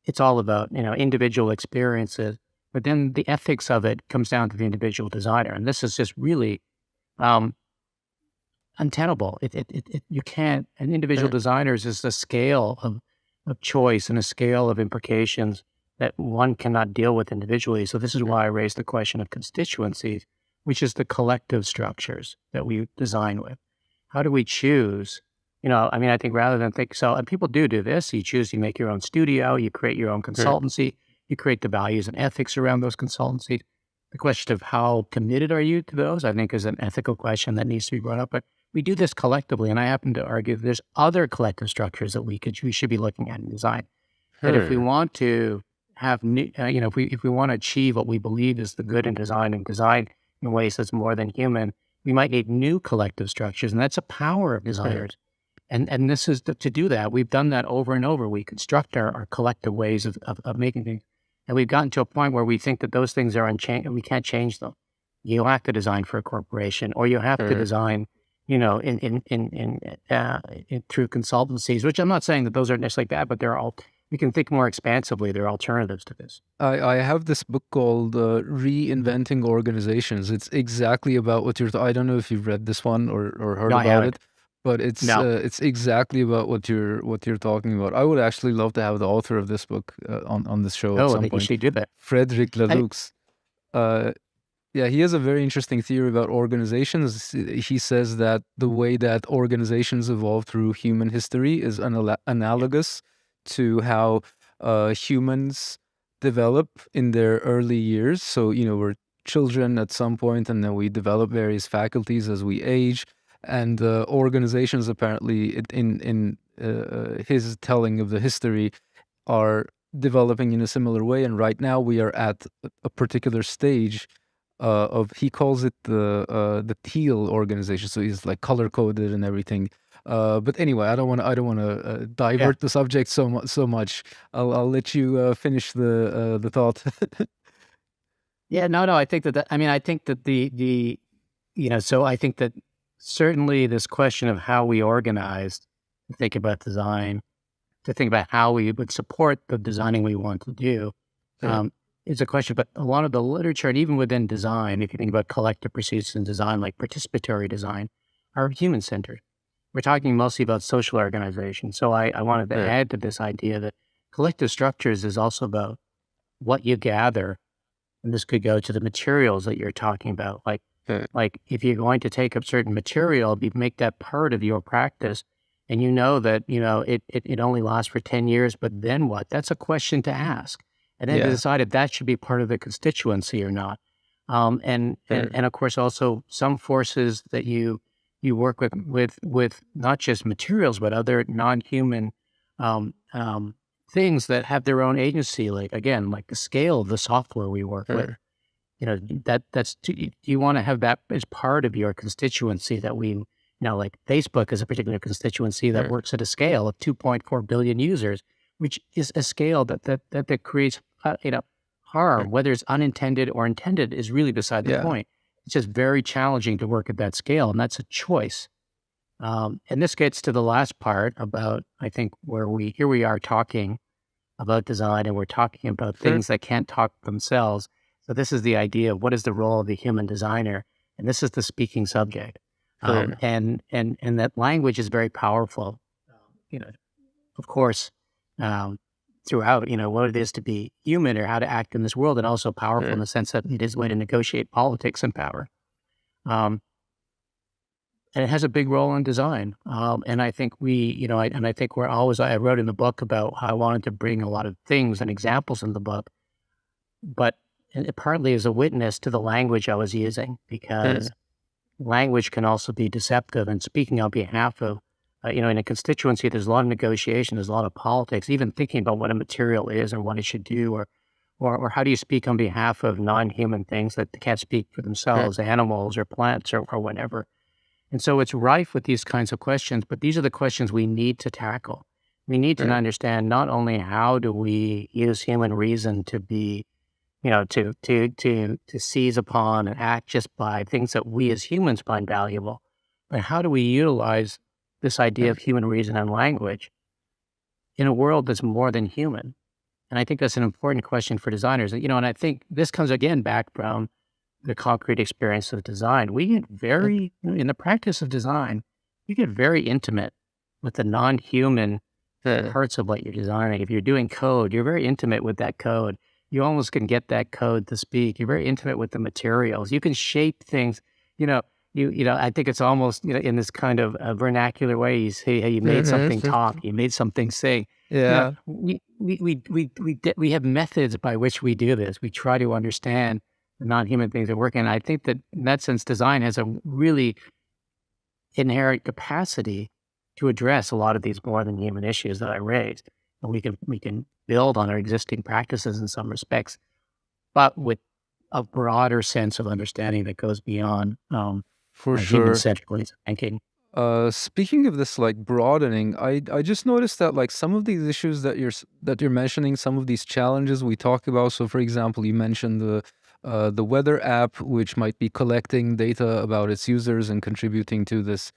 It's all about, individual experiences, but then the ethics of it comes down to the individual designer. And this is just really untenable. You can't, an individual designer is a scale of choice and a scale of implications that one cannot deal with individually. So this is why I raised the question of constituencies, which is the collective structures that we design with. How do we choose? I think rather than think, so, and people do this, you make your own studio, you create your own consultancy, you create the values and ethics around those consultancies. The question of how committed are you to those, I think, is an ethical question that needs to be brought up. But we do this collectively, and I happen to argue that there's other collective structures that we should be looking at in design. That if we want to have new, if we want to achieve what we believe is the good in design, and design in ways that's more than human, we might need new collective structures, and that's a power of designers. And this is to do that. We've done that over and over. We construct our collective ways of making things, and we've gotten to a point where we think that those things are unchanged, and we can't change them. You have to design for a corporation, or you have to design, through consultancies. Which I'm not saying that those are necessarily bad, but they're all. We can think more expansively. There are alternatives to this. I have this book called Reinventing Organizations. It's exactly about what I don't know if you've read this one or heard about it, but it's exactly about what you're talking about. I would actually love to have the author of this book on this show at some point. You should do that. Frederic Laloux. He has a very interesting theory about organizations. He says that the way that organizations evolve through human history is analogous to how humans develop in their early years. So, we're children at some point, and then we develop various faculties as we age. And organizations, apparently, in his telling of the history, are developing in a similar way. And right now, we are at a particular stage he calls it the teal organization. So he's like color coded and everything. But anyway, I don't want to divert the subject so much. I'll let you finish the thought. No. I think that. I think that So I think that certainly this question of how we organize, to think about design, to think about how we would support the designing we want to do, is a question. But a lot of the literature, and even within design, if you think about collective pursuits in design, like participatory design, are human-centered. We're talking mostly about social organization. So I wanted to add to this idea that collective structures is also about what you gather. And this could go to the materials that you're talking about. Like if you're going to take up certain material, you make that part of your practice, and that, it only lasts for 10 years, but then what? That's a question to ask. And then to decide if that should be part of the constituency or not. And of course, also some forces that you work with not just materials, but other non-human things that have their own agency. Like the scale of the software we work with. You want to have that as part of your constituency that we, like Facebook is a particular constituency that works at a scale of 2.4 billion users, which is a scale that creates, harm, whether it's unintended or intended, is really beside the point. It's just very challenging to work at that scale, and that's a choice. And this gets to the last part about, I think, where here we are talking about design, and we're talking about things that can't talk themselves. So this is the idea of what is the role of the human designer, and this is the speaking subject. And that language is very powerful. Of course, throughout, what it is to be human or how to act in this world, and also powerful in the sense that it is a way to negotiate politics and power. And it has a big role in design. And I think I think I wrote in the book about how I wanted to bring a lot of things and examples in the book, but it partly as a witness to the language I was using, because language can also be deceptive. And speaking on behalf of, in a constituency, there's a lot of negotiation, there's a lot of politics, even thinking about what a material is or what it should do, or how do you speak on behalf of non-human things that can't speak for themselves, animals or plants or whatever. And so it's rife with these kinds of questions, but these are the questions we need to tackle. We need to understand not only how do we use human reason to be, to seize upon and act just by things that we as humans find valuable, but how do we utilize this idea of human reason and language in a world that's more than human? And I think that's an important question for designers. And I think this comes again back from the concrete experience of design. We get in the practice of design, you get very intimate with the non-human parts of what you're designing. If you're doing code, you're very intimate with that code. You almost can get that code to speak. You're very intimate with the materials. You can shape things. I think it's almost, in this kind of vernacular way, you say, hey, you made something talk, you made something sing. Yeah. We have methods by which we do this. We try to understand the non-human things that work. And I think that in that sense, design has a really inherent capacity to address a lot of these more than human issues that I raised. And we can build on our existing practices in some respects, but with a broader sense of understanding that goes beyond For sure. human-centric ways of thinking. Speaking of this, like broadening, I just noticed that like some of these issues that you're mentioning, some of these challenges we talk about. So, for example, you mentioned the weather app, which might be collecting data about its users and contributing to this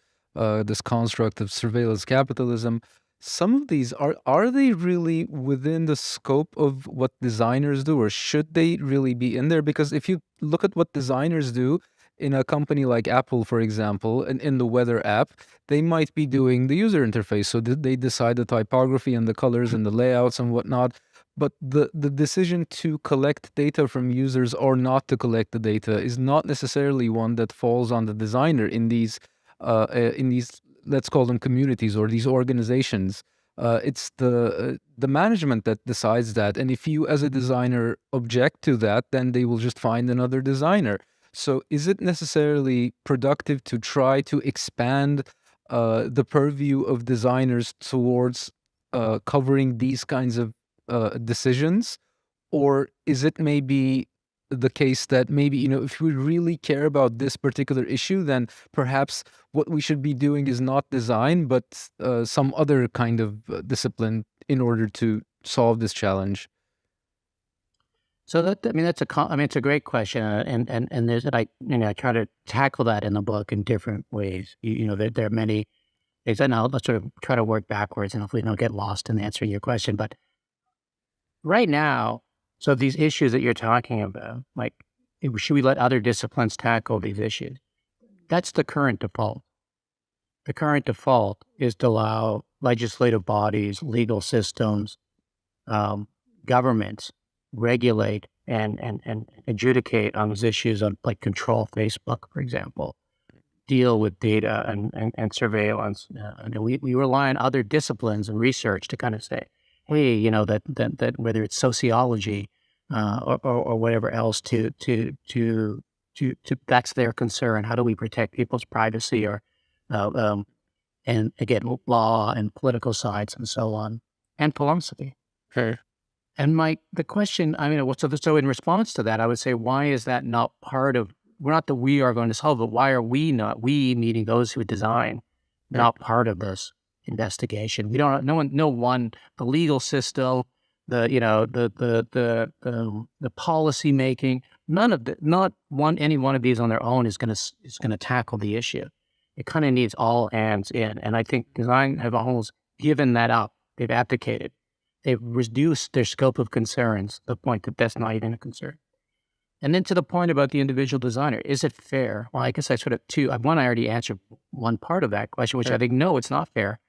construct of surveillance capitalism. Some of these are they really within the scope of what designers do, or should they really be in there? Because if you look at what designers do in a company like Apple, for example, and in the weather app, they might be doing the user interface. So they decide the typography and the colors and the layouts and whatnot. But the decision to collect data from users or not to collect the data is not necessarily one that falls on the designer in these let's call them communities or these organizations. It's the management that decides that. And if you as a designer object to that, then they will just find another designer. So is it necessarily productive to try to expand the purview of designers towards covering these kinds of decisions? Or is it maybe the case that maybe, if we really care about this particular issue, then perhaps what we should be doing is not design, but some other kind of discipline in order to solve this challenge? So it's a great question, and I try to tackle that in the book in different ways. There are many things, and let's sort of try to work backwards, and hopefully don't get lost in answering your question. But right now, so these issues that you're talking about, like, should we let other disciplines tackle these issues? That's the current default. The current default is to allow legislative bodies, legal systems, governments regulate and adjudicate on these issues on, like, control Facebook, for example, deal with data and surveillance. And we rely on other disciplines and research to kind of say, hey, that whether it's sociology or whatever else to that's their concern. How do we protect people's privacy, or and again, law and political sides and so on, and philosophy. Sure. And the question, so in response to that, I would say, why is that not part of? We're not that we are going to solve it. Why are we not? We, meaning those who design, not part of this investigation. We don't. No one. The legal system, the policy making. Any one of these on their own is going to tackle the issue. It kind of needs all hands in, and I think design have almost given that up. They've abdicated. They've reduced their scope of concerns to the point that that's not even a concern. And then to the point about the individual designer, is it fair? Well, I guess I sort of I already answered one part of that question, which I think, no, it's not fair.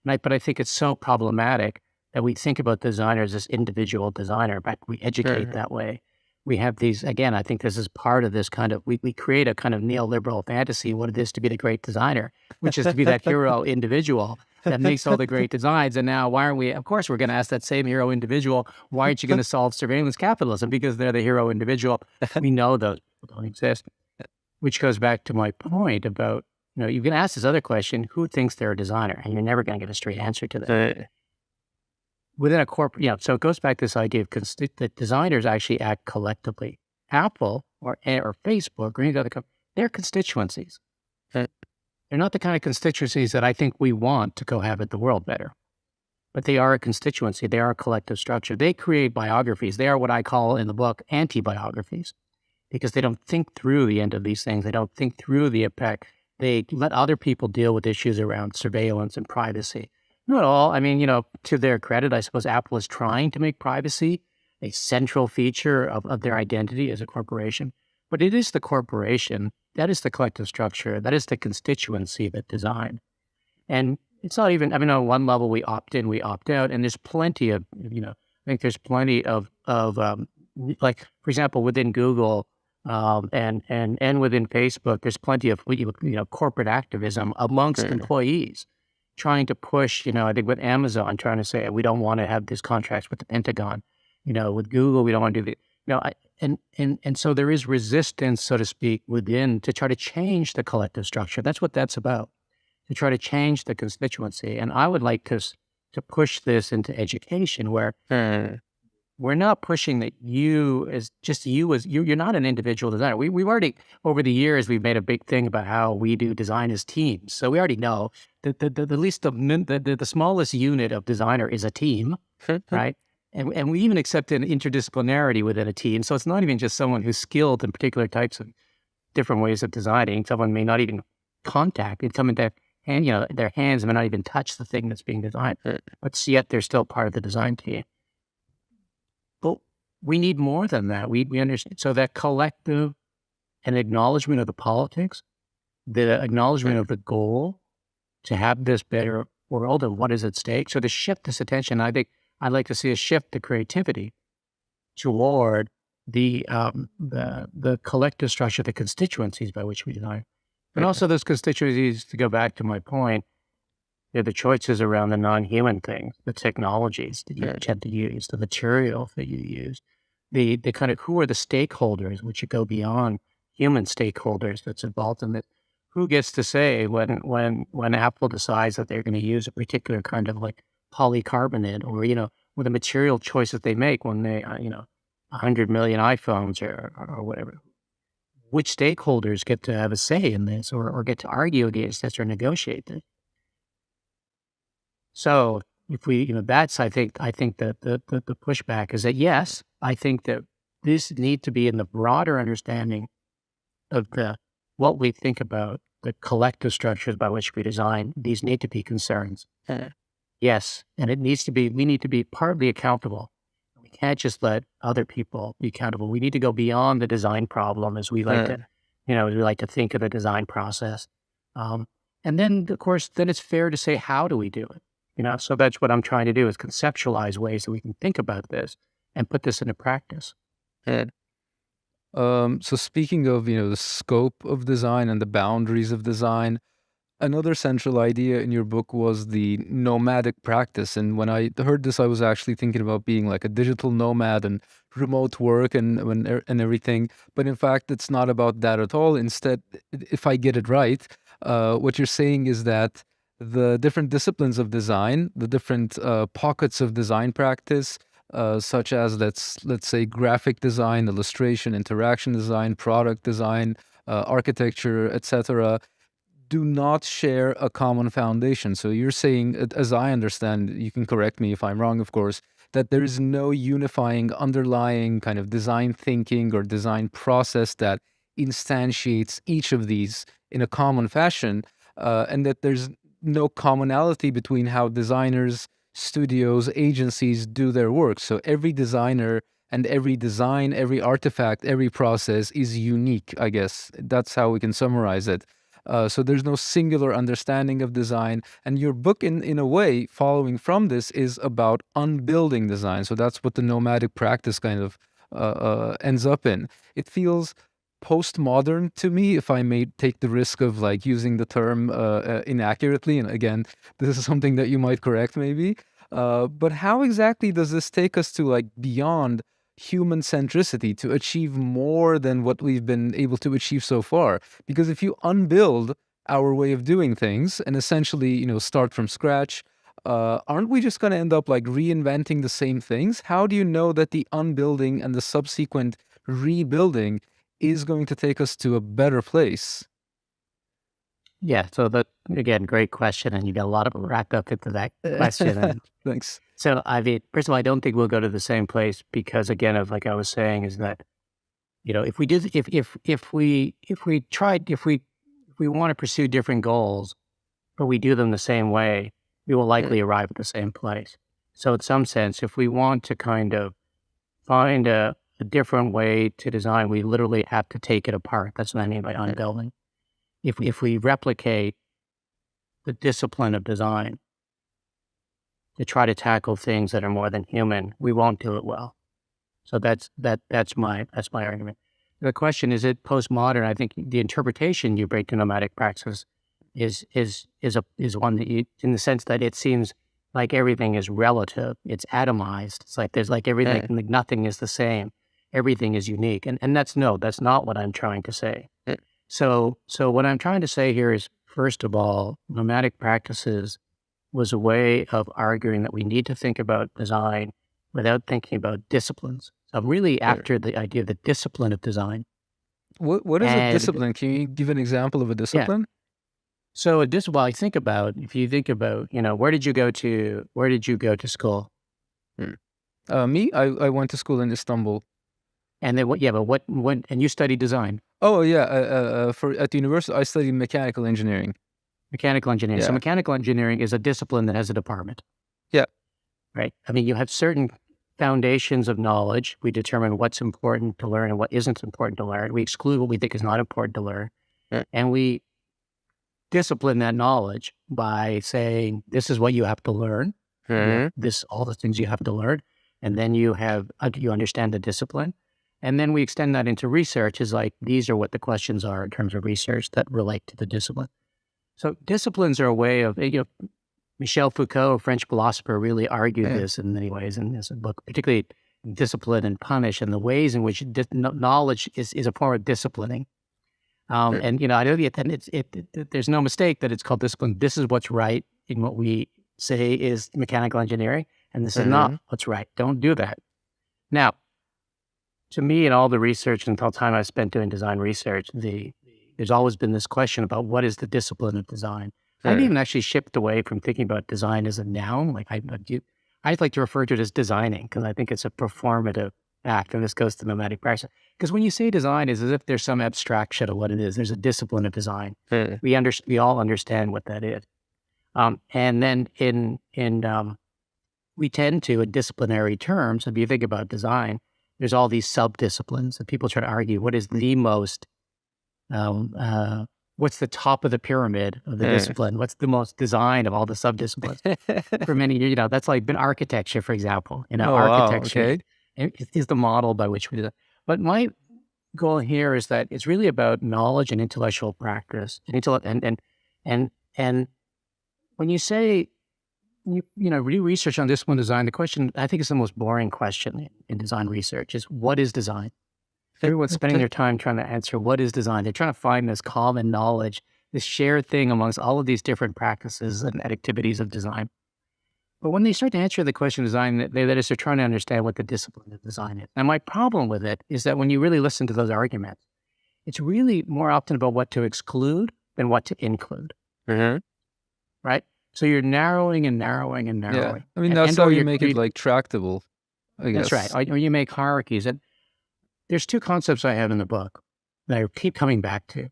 But I think it's so problematic that we think about designers as individual designer, but we educate that way. We have these, again, I think this is part of this kind of, we create a kind of neoliberal fantasy what it is to be the great designer, which is to be that hero individual that makes all the great designs. And now of course, we're going to ask that same hero individual, why aren't you going to solve surveillance capitalism? Because they're the hero individual. We know those people don't exist, which goes back to my point about, you can ask this other question, who thinks they're a designer? And you're never going to get a straight answer to that. Within a corporate, so it goes back to this idea of that designers actually act collectively. Apple or Facebook or any other company, they're constituencies. They're not the kind of constituencies that I think we want to cohabit the world better. But they are a constituency. They are a collective structure. They create biographies. They are what I call in the book anti-biographies, because they don't think through the end of these things. They don't think through the impact. They let other people deal with issues around surveillance and privacy. Not all. I mean, to their credit, I suppose Apple is trying to make privacy a central feature of their identity as a corporation. But it is the corporation, that is the collective structure, that is the constituency that design. And it's not even, on one level we opt in, we opt out, and there's plenty of, I think there's plenty of like, for example, within Google and within Facebook, there's plenty of, corporate activism amongst employees trying to push, I think with Amazon trying to say, we don't want to have these contracts with the Pentagon, with Google, we don't want to do the, and so there is resistance, so to speak, within to try to change the collective structure. That's what that's about, to try to change the constituency. And I would like to push this into education where we're not pushing that you're not an individual designer. We've already, over the years, we've made a big thing about how we do design as teams. So we already know that the least, the smallest unit of designer is a team, right? And we even accept an interdisciplinarity within a team. So it's not even just someone who's skilled in particular types of different ways of designing. Someone may not even contact. It come in their hand, their hands may not even touch the thing that's being designed, but yet they're still part of the design team. But we need more than that. We understand. So that collective and acknowledgement of the politics, the acknowledgement of the goal to have this better world and what is at stake. So to shift this attention, I think I'd like to see a shift to creativity toward the collective structure, the constituencies by which we design. But also those constituencies, to go back to my point, they're the choices around the non-human things, the technologies that you tend to use, the materials that you use, the kind of who are the stakeholders, which you go beyond human stakeholders that's involved in this. Who gets to say when Apple decides that they're going to use a particular kind of like polycarbonate or, with the material choices they make when they, 100 million iPhones or whatever. Which stakeholders get to have a say in this or get to argue against this or negotiate this? So if we, that's, I think that the pushback is that, yes, I think that this need to be in the broader understanding of what we think about the collective structures by which we design. These need to be concerns. Yes, and we need to be partly accountable. We can't just let other people be accountable. We need to go beyond the design problem as we like to think of the design process. And then, of course, then it's fair to say, how do we do it? So that's what I'm trying to do, is conceptualize ways that we can think about this and put this into practice. So speaking of, the scope of design and the boundaries of design, another central idea in your book was the nomadic practice. And when I heard this, I was actually thinking about being like a digital nomad and remote work and everything. But in fact, it's not about that at all. Instead, if I get it right, what you're saying is that the different disciplines of design, the different pockets of design practice, such as let's say graphic design, illustration, interaction design, product design, architecture, etc., do not share a common foundation. So you're saying, as I understand, you can correct me if I'm wrong, of course, that there is no unifying underlying kind of design thinking or design process that instantiates each of these in a common fashion, and that there's no commonality between how designers, studios, agencies do their work. So every designer and every design, every artifact, every process is unique, I guess. That's how we can summarize it. So there's no singular understanding of design. And your book, in a way, following from this, is about unbuilding design. So that's what the nomadic practice kind of ends up in. It feels postmodern to me, if I may take the risk of like using the term inaccurately. And again, this is something that you might correct maybe. But how exactly does this take us to like beyond human centricity to achieve more than what we've been able to achieve so far? Because if you unbuild our way of doing things and essentially, start from scratch, aren't we just going to end up like reinventing the same things? How do you know that the unbuilding and the subsequent rebuilding is going to take us to a better place? Yeah, so that, again, great question, and you got a lot of wrapped up into that question. And Thanks. so, I mean, first of all, I don't think we'll go to the same place because, again, of like I was saying, is that if we did, if we want to pursue different goals, but we do them the same way, we will likely arrive at the same place. So, in some sense, if we want to kind of find a different way to design, we literally have to take it apart. That's what I mean by unbuilding. If we replicate the discipline of design to try to tackle things that are more than human, we won't do it well. So that's my argument. The question, is it postmodern? I think the interpretation you bring to nomadic practice is one that you, in the sense that it seems like everything is relative, it's atomized. It's like there's like everything, like nothing is the same. Everything is unique. And that's not what I'm trying to say. So what I'm trying to say here is, first of all, nomadic practices was a way of arguing that we need to think about design without thinking about disciplines. So I'm really after the idea of the discipline of design. What is a discipline? Can you give an example of a discipline? Yeah. So if you think about, where did you go to school? Me? I went to school in Istanbul. And then and you studied design? Oh yeah, at the university I studied mechanical engineering. Mechanical engineering. Yeah. So mechanical engineering is a discipline that has a department. Yeah. Right. I mean, you have certain foundations of knowledge. We determine what's important to learn and what isn't important to learn. We exclude what we think is not important to learn. And we discipline that knowledge by saying, this is what you have to learn. All the things you have to learn. And then you understand the discipline. And then we extend that into research, is like, these are what the questions are in terms of research that relate to the discipline. So disciplines are a way of, Michel Foucault, a French philosopher, really argued this in many ways in his book, particularly Discipline and Punish, and the ways in which knowledge is a form of disciplining. And, I know there's no mistake that it's called discipline. This is what's right in what we say is mechanical engineering, and this is not what's right. Don't do that. Now, to me, in all the research and the time I spent doing design research, there's always been this question about what is the discipline of design. I've even actually shipped away from thinking about design as a noun. Like I'd like to refer to it as designing, because I think it's a performative act, and this goes to nomadic practice. Because when you say design, it's as if there's some abstraction of what it is. There's a discipline of design. We all understand what that is. And then we tend to, in disciplinary terms, if you think about design, there's all these sub-disciplines, and people try to argue what is the most, what's the top of the pyramid of the discipline? What's the most design of all the sub-disciplines? For many, that's like been architecture, for example. Architecture is the model by which we do that. But my goal here is that it's really about knowledge and intellectual practice. And when you say, do research on discipline design, the question, I think, is the most boring question in design research, is what is design? Everyone's spending their time trying to answer what is design. They're trying to find this common knowledge, this shared thing amongst all of these different practices and activities of design. But when they start to answer the question of design, they're trying to understand what the discipline of design is. And my problem with it is that when you really listen to those arguments, it's really more often about what to exclude than what to include, Mm-hmm. right? So you're narrowing and narrowing and Yeah. narrowing. I mean, that's or how you you're make it like tractable, I That's right. guess. Or you make hierarchies. And there's two concepts I have in the book that I keep coming back to.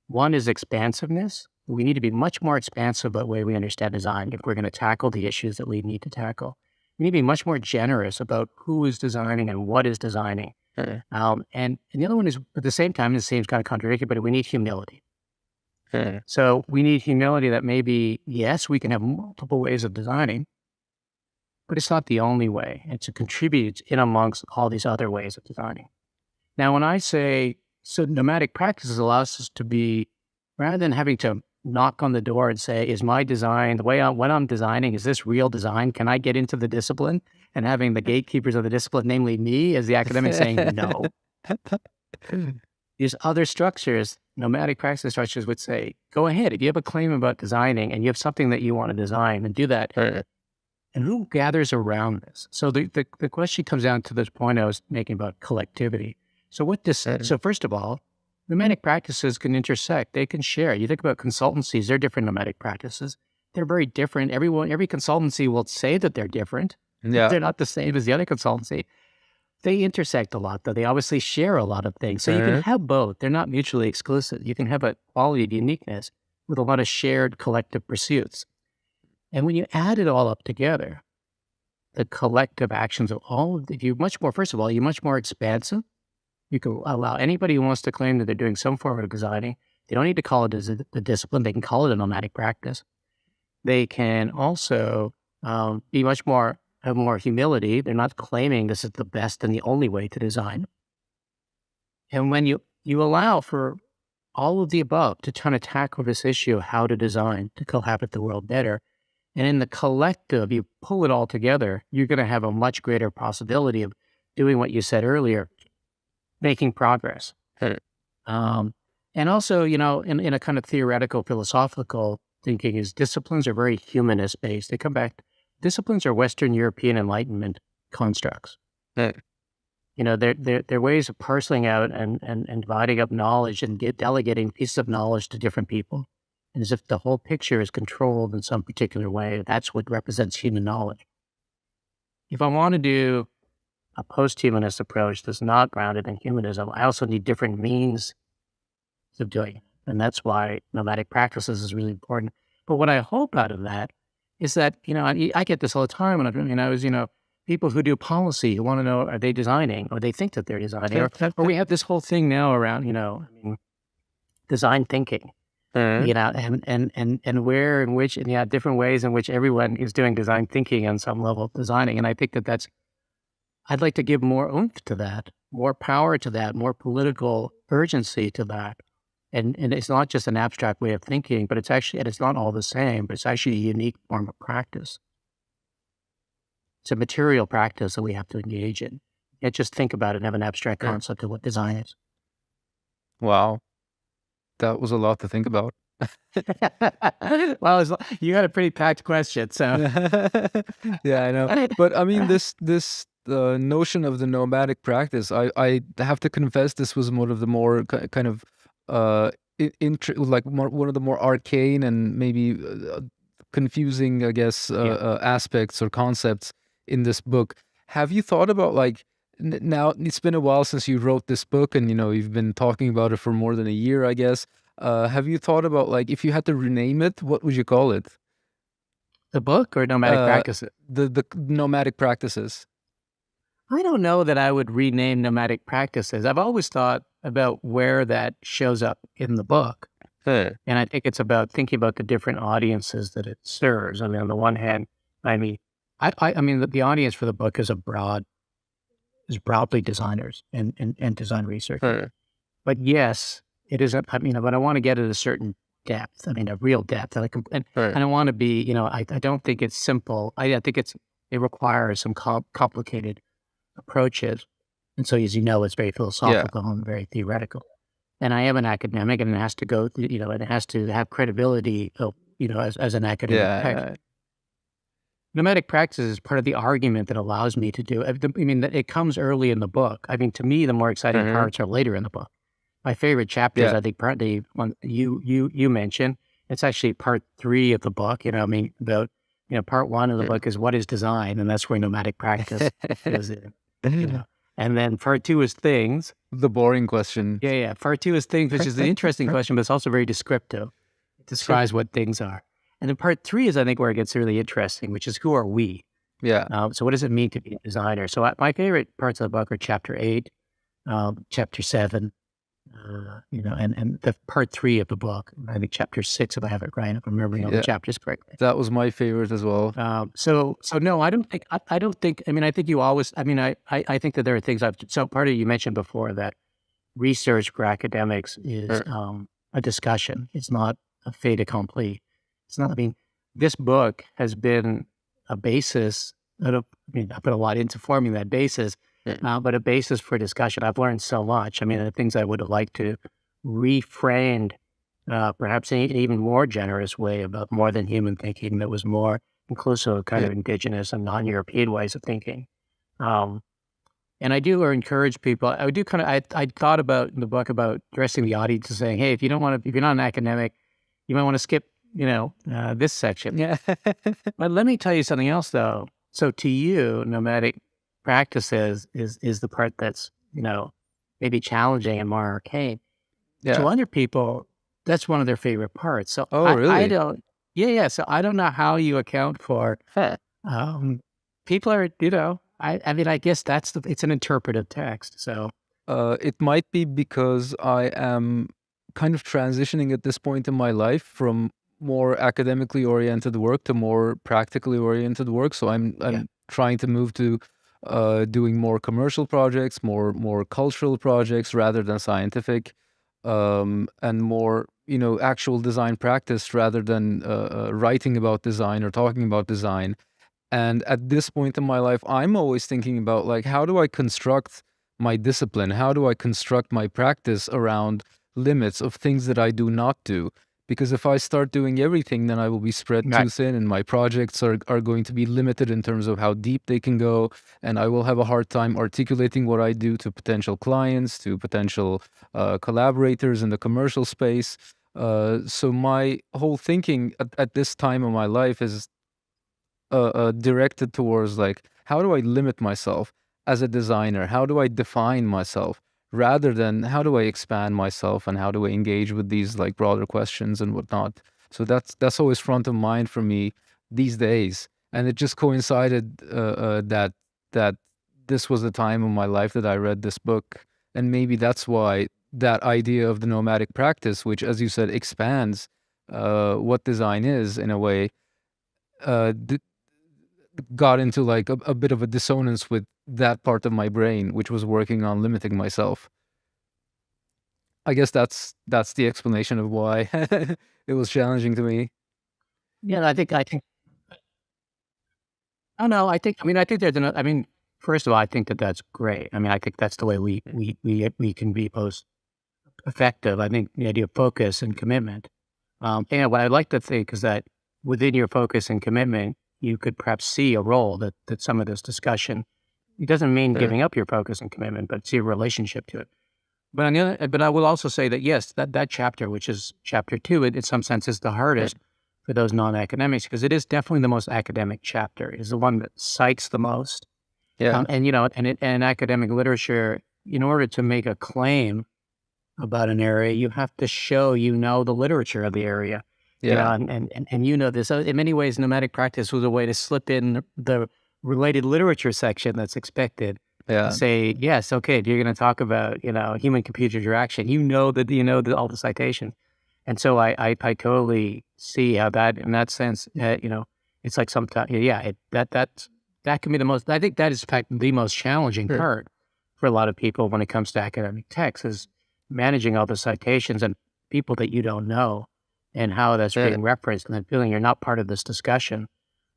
One is expansiveness. We need to be much more expansive about the way we understand design if we're going to tackle the issues that we need to tackle. We need to be much more generous about who is designing and what is designing. And the other one is, at the same time, it seems kind of contradictory, but we need humility. So we need humility that maybe, yes, we can have multiple ways of designing, but it's not the only way. It's a contribute in amongst all these other ways of designing. Now, when I say, so nomadic practices allows us to be, rather than having to knock on the door and say, is my design, when I'm designing, is this real design? Can I get into the discipline? And having the gatekeepers of the discipline, namely me as the academic, saying no. These other structures, nomadic practice structures, would say, go ahead. If you have a claim about designing and you have something that you want to design, and do that. And who gathers around this? So the question comes down to this point I was making about collectivity. So so first of all, nomadic practices can intersect. They can share. You think about consultancies, they're different nomadic practices. They're very different. Every consultancy will say that they're different. Yeah. They're not the same as the other consultancy. They intersect a lot, though. They obviously share a lot of things. So you can have both. They're not mutually exclusive. You can have a quality of uniqueness with a lot of shared collective pursuits. And when you add it all up together, the collective actions of all of you're much more expansive. You can allow anybody who wants to claim that they're doing some form of designing. They don't need to call it the discipline. They can call it a nomadic practice. They can also be have more humility. They're not claiming this is the best and the only way to design. And when you allow for all of the above to try to tackle this issue of how to design to cohabit the world better, and in the collective, you pull it all together, you're going to have a much greater possibility of doing what you said earlier, making progress. And also, in a kind of theoretical, philosophical thinking, is disciplines are very humanist based. They come back. Disciplines are Western European Enlightenment constructs. They're ways of parceling out and dividing up knowledge and delegating pieces of knowledge to different people. And as if the whole picture is controlled in some particular way, that's what represents human knowledge. If I want to do a post-humanist approach that's not grounded in humanism, I also need different means of doing it. And that's why nomadic practices is really important. But what I hope out of that is that, I get this all the time when I was, people who do policy who want to know, are they designing, or they think that they're designing, or we have this whole thing now around, design thinking. And where and which, and different ways in which everyone is doing design thinking on some level of designing. And I think I'd like to give more oomph to that, more power to that, more political urgency to that. And it's not just an abstract way of thinking, but it's not all the same, but it's actually a unique form of practice. It's a material practice that we have to engage in. You can't just think about it and have an abstract concept of what design is. Wow. That was a lot to think about. Well, you had a pretty packed question, so. Yeah, I know. But I mean, this notion of the nomadic practice, I have to confess, this was one of the more kind of one of the more arcane and maybe confusing, I guess, aspects or concepts in this book. Have you thought about now it's been a while since you wrote this book, and you've been talking about it for more than a year, I guess. Have you thought about if you had to rename it, what would you call it? The book or nomadic practices? The nomadic practices. I don't know that I would rename nomadic practices. I've always thought about where that shows up in the book. And I think it's about thinking about the different audiences that it serves. I mean, on the one hand, the audience for the book is broadly designers and design researchers. But yes, it is, but I want to get at a certain depth, a real depth. And I want to be, I don't think it's simple. I think it requires some complicated approaches. And so, as you know, it's very philosophical and very theoretical. And I am an academic, and it has to go, and it has to have credibility, as an academic text. Nomadic practice is part of the argument that allows me to do it. It comes early in the book. To me, the more exciting parts are later in the book. my favorite chapter is, Yeah. I think, part the one you mentioned. It's actually part 3 of the book. I mean, part 1 of the book is what is design, and that's where nomadic practice is in. And then part 2 is things. The boring question. Yeah. Part 2 is things, which is an interesting question, but it's also very descriptive. It describes what things are. And then part 3 is, I think, where it gets really interesting, which is who are we? Yeah. So what does it mean to be a designer? So my favorite parts of the book are chapter 8, chapter 7, and the part 3 of the book. I think chapter 6, if I have it right, if I'm remembering all the Yeah. chapters correctly. That was my favorite as well. So no, I don't think, I mean, I think you always, I mean, I think that there are things so part of you mentioned before that research for academics is a discussion. It's not a fait accompli. It's not, I mean, this book has been a basis. I put a lot into forming that basis, but a basis for discussion. I've learned so much. I mean, the things I would have liked to reframed, perhaps in an even more generous way about more than human thinking that was more inclusive of kind of indigenous and non-European ways of thinking. And I do encourage people. I do kind of. I thought about in the book about addressing the audience and saying, "Hey, if you're not an academic, you might want to skip, this section." Yeah. But let me tell you something else, though. So to you, nomadic practices is the part that's maybe challenging and more arcane. To Yeah. other people, that's one of their favorite parts. So Oh, I really? don't. Yeah. So I don't know how you account for. People are, I mean, I guess it's an interpretive text. So It might be because I am kind of transitioning at this point in my life from more academically oriented work to more practically oriented work. So I'm trying to move to doing more commercial projects, more cultural projects rather than scientific, and more actual design practice rather than writing about design or talking about design. And at this point in my life, I'm always thinking about like, how do I construct my discipline? How do I construct my practice around limits of things that I do not do? Because if I start doing everything, then I will be spread too thin, and my projects are going to be limited in terms of how deep they can go. And I will have a hard time articulating what I do to potential clients, to potential collaborators in the commercial space. So my whole thinking at this time of my life is directed towards like, how do I limit myself as a designer? How do I define myself rather than how do I expand myself and how do I engage with these like broader questions and whatnot? So that's always front of mind for me these days. And it just coincided that this was the time of my life that I read this book, and maybe that's why that idea of the nomadic practice, which, as you said, expands what design is in a way, uh, got into like a bit of a dissonance with that part of my brain, which was working on limiting myself. I guess that's the explanation of why it was challenging to me. yeah, I think. Oh no, I think there's another. I mean, first of all, I think that's great. I mean, I think that's the way we can be most effective. I think the idea of focus and commitment. And what I'd like to think is that within your focus and commitment, you could perhaps see a role that some of this discussion. It doesn't mean giving up your focus and commitment, but see a relationship to it. But but I will also say that yes, that chapter, which is chapter 2, in some sense is the hardest for those non-academics because it is definitely the most academic chapter. It is the one that cites the most. Yeah. And academic literature, in order to make a claim about an area, you have to show the literature of the area. Yeah. And this. In many ways, nomadic practice was a way to slip in the related literature section that's expected. Yeah. To say, yes, okay, you're going to talk about, human-computer interaction. All the citations. And so I totally see how that, in that sense, it's like sometimes, that can be the most, I think that is, in fact, the most challenging part for a lot of people when it comes to academic texts is managing all the citations and people that you don't know and how that's being referenced and then feeling you're not part of this discussion.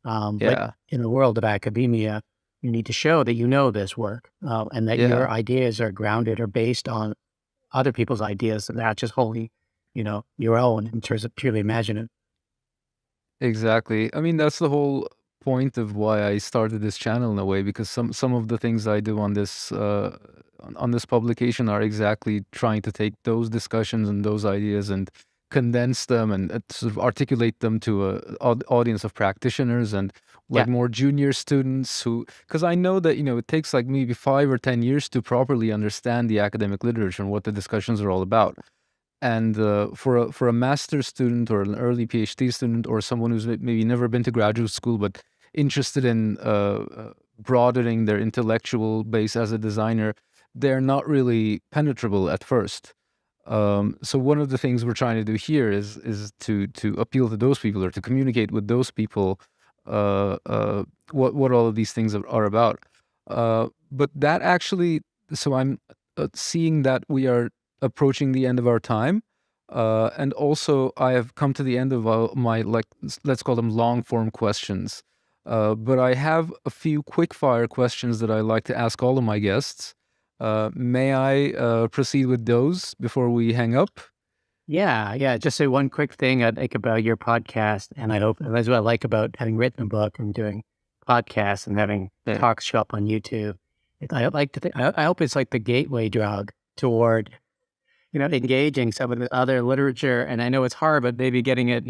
But in the world of academia, you need to show that you know this work and that your ideas are grounded or based on other people's ideas and not just wholly, your own in terms of purely imaginative. Exactly. I mean, that's the whole point of why I started this channel in a way, because some of the things I do on this publication are exactly trying to take those discussions and those ideas and condense them and sort of articulate them to a audience of practitioners and like Yeah. more junior students who, because I know that, it takes like maybe 5 or 10 years to properly understand the academic literature and what the discussions are all about. And for a master's student or an early PhD student or someone who's maybe never been to graduate school but interested in broadening their intellectual base as a designer, they're not really penetrable at first. So one of the things we're trying to do here is to appeal to those people or to communicate with those people what all of these things are about. But that actually, so I'm seeing that we are approaching the end of our time. And also, I have come to the end of my, like, let's call them long form questions. But I have a few quick fire questions that I like to ask all of my guests. May I proceed with those before we hang up? Yeah. Just say one quick thing I think about your podcast, and that's what I like about having written a book and doing podcasts and having talks show up on YouTube. I like to think, I hope it's like the gateway drug toward, engaging some of the other literature. And I know it's hard, but maybe getting it,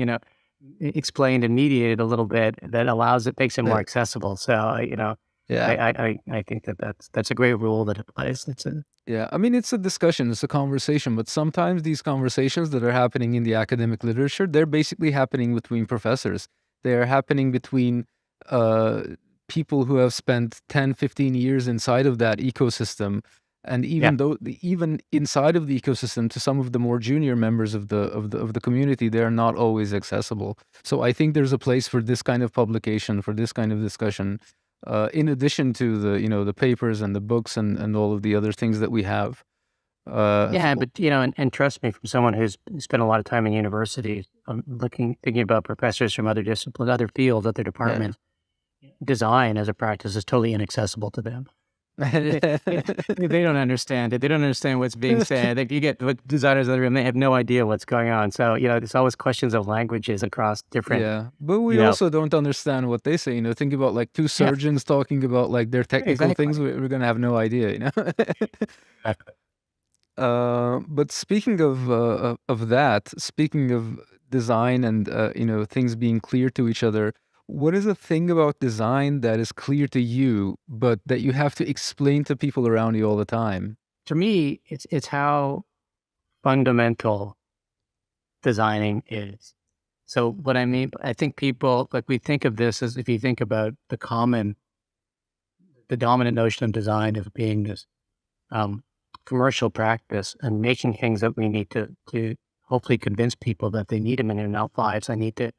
explained and mediated a little bit that makes it more accessible. So, Yeah. I think that's a great rule that applies. Yeah, I mean, it's a discussion, it's a conversation, but sometimes these conversations that are happening in the academic literature, they're basically happening between professors. They're happening between people who have spent 10, 15 years inside of that ecosystem. And even inside of the ecosystem, to some of the more junior members of the community, they're not always accessible. So I think there's a place for this kind of publication, for this kind of discussion. In addition to the papers and the books and all of the other things that we have. But and trust me, from someone who's spent a lot of time in universities, thinking about professors from other disciplines, other fields, other departments, design as a practice is totally inaccessible to them. They don't understand it. They don't understand what's being said. If you get what designers in the room, they have no idea what's going on. So, there's always questions of languages across different. Yeah, but we also don't understand what they say. Think about like two surgeons talking about like their technical things. We're going to have no idea, Exactly. But speaking of that, speaking of design and things being clear to each other, what is a thing about design that is clear to you, but that you have to explain to people around you all the time? To me, it's how fundamental designing is. So what I mean, I think people, like, we think of this as, if you think about the dominant notion of design as being this commercial practice and making things that we need to hopefully convince people that they need them in their lives. I need to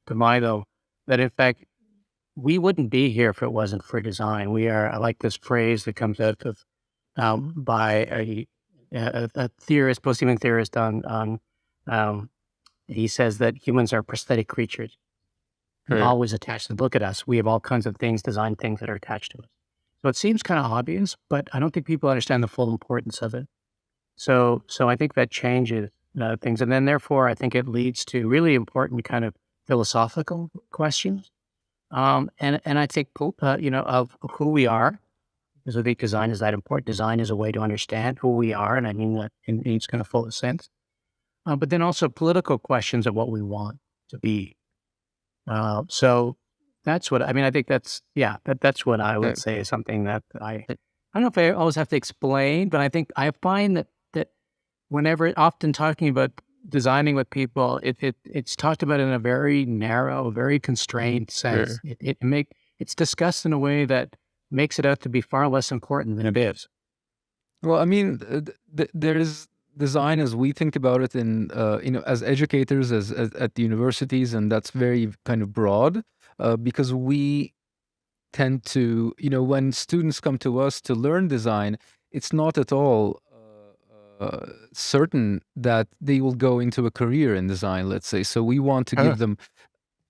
buy them. That in fact, we wouldn't be here if it wasn't for design. I like this phrase that comes out of by a theorist, post-human theorist he says that humans are prosthetic creatures. Always attached. Look at us. We have all kinds of things, design things that are attached to us. So it seems kind of obvious, but I don't think people understand the full importance of it. So I think that changes things. And then therefore, I think it leads to really important kind of philosophical questions. And I think, of who we are, because I think design is that important. Design is a way to understand who we are. And I mean that in its kind of fullest sense. But then also political questions of what we want to be. So that's what, I think that's what I would say is something that I don't know if I always have to explain, but I think I find that whenever, often talking about designing with people, it's talked about in a very narrow, very constrained sense. It's discussed in a way that makes it out to be far less important than it is. Well, I mean, there is design as we think about it in, as educators, as at the universities, and that's very kind of broad, because we tend to, when students come to us to learn design, it's not at all certain that they will go into a career in design, let's say. So we want to give them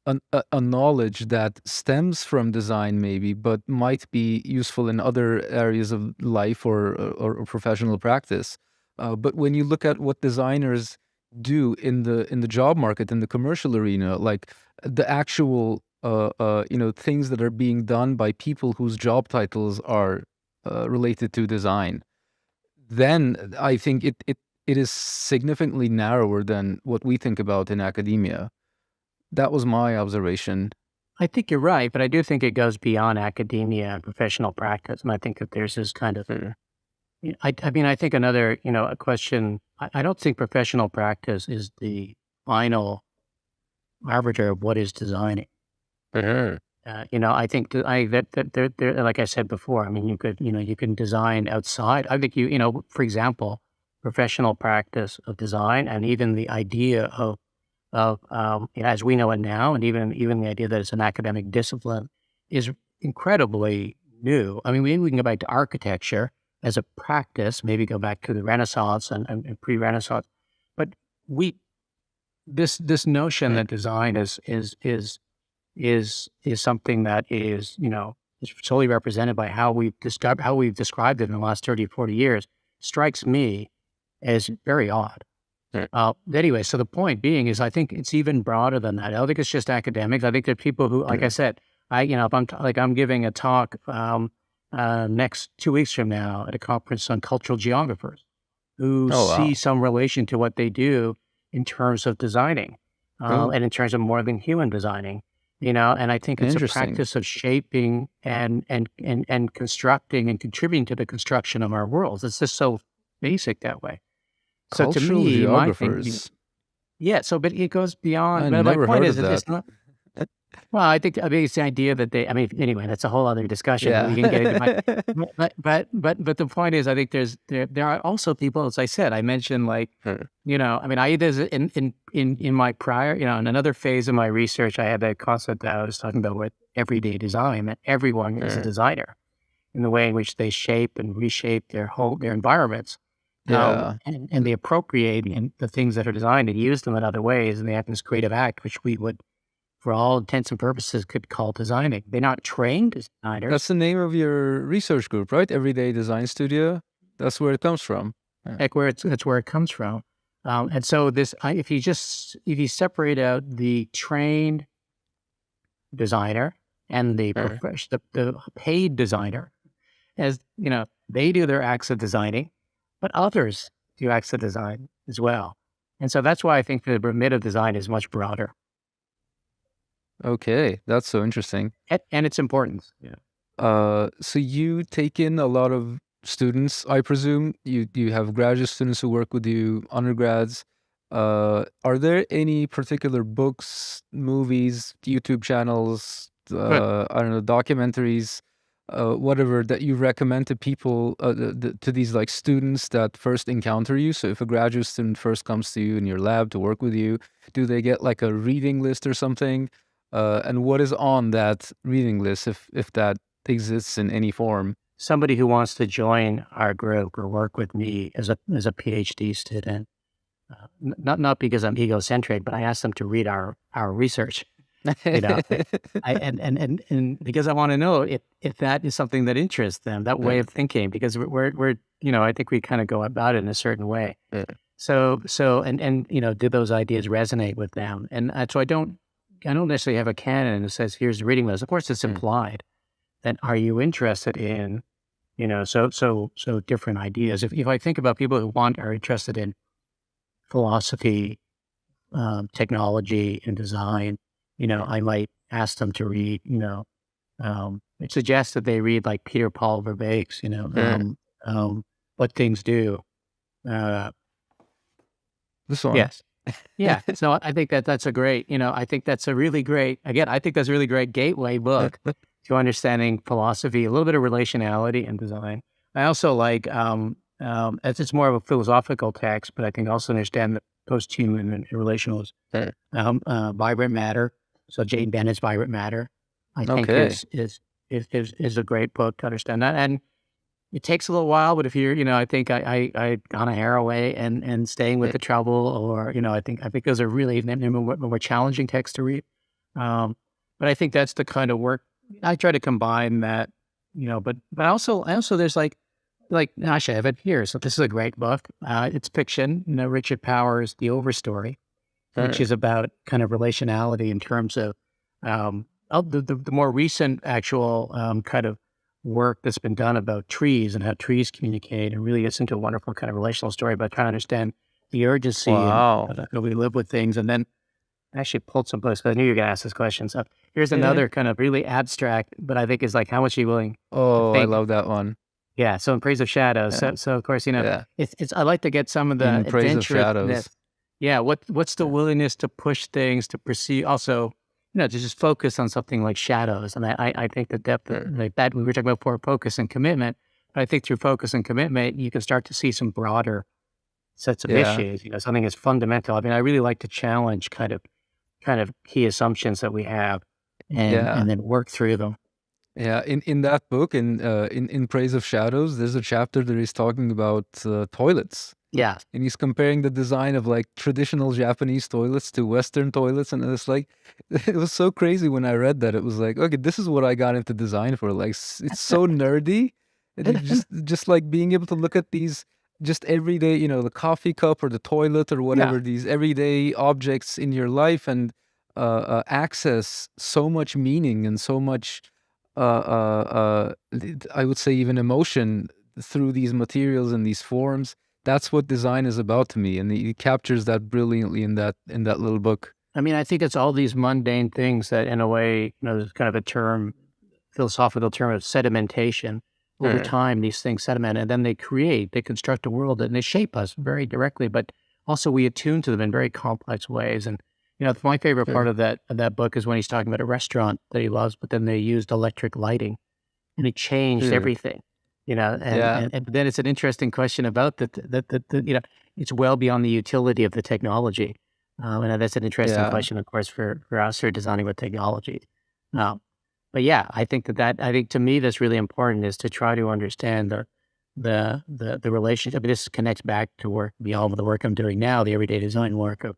a knowledge that stems from design maybe, but might be useful in other areas of life or professional practice. But when you look at what designers do in the job market, in the commercial arena, like the actual things that are being done by people whose job titles are related to design, then I think it is significantly narrower than what we think about in academia. That was my observation. I think you're right, but I do think it goes beyond academia and professional practice. And I think that there's this kind of, I mean, I think another, a question, I don't think professional practice is the final arbiter of what is designing. I think that there, like I said before, I mean, you can design outside. I think for example, professional practice of design and even the idea of as we know it now, and even the idea that it's an academic discipline is incredibly new. I mean, we can go back to architecture as a practice, maybe go back to the Renaissance and pre-Renaissance, but this notion that design is something that is is solely represented by how we've described it in the last 30, 40 years strikes me as very odd. Anyway, so the point being is I think it's even broader than that. I don't think it's just academics. I think there are people who, like I said, if I'm giving a talk next 2 weeks from now at a conference on cultural geographers who see some relation to what they do in terms of designing and in terms of more than human designing. And I think it's a practice of shaping and constructing and contributing to the construction of our worlds. It's just so basic that way. So to Cultural me, my thinking, geographers. but it goes beyond. I But my never point heard is, of it's that. not. Well, I think it's the idea that anyway, that's a whole other discussion. Yeah. We can get into but the point is, I think there are also people, as I said, I mentioned I either in my prior, in another phase of my research, I had that concept that I was talking about with everyday design, that everyone is a designer in the way in which they shape and reshape their environments. Yeah. And they appropriate the things that are designed and use them in other ways, and they have this creative act, which we would, for all intents and purposes, could call designing. They're not trained designers. That's the name of your research group, right? Everyday Design Studio. That's where it comes from. That's where it comes from. And so if you separate out the trained designer and the the paid designer, as they do their acts of designing, but others do acts of design as well. And so that's why I think the remit of design is much broader. Okay, that's so interesting. And its importance. Yeah. So you take in a lot of students, I presume. You have graduate students who work with you, undergrads. Are there any particular books, movies, YouTube channels, I don't know, documentaries, whatever that you recommend to people, to these like students that first encounter you? So if a graduate student first comes to you in your lab to work with you, do they get like a reading list or something? And what is on that reading list, if that exists in any form? Somebody who wants to join our group or work with me as a PhD student, not because I'm egocentric, but I ask them to read our research. And because I want to know if that is something that interests them, that way of thinking, because we're I think we kind of go about it in a certain way. So do those ideas resonate with them? And so I don't necessarily have a canon that says here's the reading list. Of course, it's implied that are you interested in so different ideas. If I think about people who are interested in philosophy, technology, and design, I might ask them to read, it suggests that they read like Peter Paul Verbeek's, What Things Do. This one. Yes. Yeah. So I think that's a great, I think that's a really great gateway book to understanding philosophy, a little bit of relationality and design. I also like, as it's more of a philosophical text, but I think also understand the post-human and relationals. Vibrant Matter. So Jane Bennett's Vibrant Matter, I think is a great book to understand that. And it takes a little while, but if you're, I think I gone a hair away and staying with the trouble, or, I think those are really more challenging texts to read. But I think that's the kind of work I try to combine that, but also there's like actually I have it here. So this is a great book. It's fiction, Richard Powers' The Overstory, which is about kind of relationality in terms of the more recent actual kind of work that's been done about trees and how trees communicate, and really gets into a wonderful kind of relational story about trying to understand the urgency and Wow. how we live with things. And then I actually pulled some books, but I knew you were going to ask this question. So here's Mhm. another kind of really abstract, but I think is like, how much are you willing to Oh, I think? love that one. Yeah. So in Praise of Shadows. Yeah. So of course, Yeah. it's I like to get some of the In Praise of adventurousness. Shadows. Yeah. What's the Yeah. willingness to push things, to pursue, also, to just focus on something like shadows. And I think the depth of, like that, we were talking about for focus and commitment, but I think through focus and commitment, you can start to see some broader sets of Yeah. issues, something that's fundamental. I mean, I really like to challenge kind of key assumptions that we have, and Yeah. then work through them. Yeah. In that book, in Praise of Shadows, there's a chapter that he's talking about toilets. Yeah. And he's comparing the design of like traditional Japanese toilets to Western toilets. And it's like, it was so crazy when I read that. It was like, okay, this is what I got into design for. Like, it's so nerdy. And you just like being able to look at these just everyday, the coffee cup or the toilet or whatever, Yeah. these everyday objects in your life, and access so much meaning and so much, I would say even emotion through these materials and these forms. That's what design is about to me, and he captures that brilliantly in that little book. I mean, I think it's all these mundane things that, in a way, there's kind of a term, philosophical term of sedimentation. Over time, these things sediment, and then they construct a world, and they shape us very directly, but also we attune to them in very complex ways. And, my favorite part of that book is when he's talking about a restaurant that he loves, but then they used electric lighting, and it changed Mm. everything, and, Yeah. and then it's an interesting question about it's well beyond the utility of the technology. And that's an interesting Yeah. question, of course, for us who are designing with technology. Um, but yeah, I think I think to me that's really important, is to try to understand the relationship. I mean, this connects back to work beyond the work I'm doing now, the everyday design work of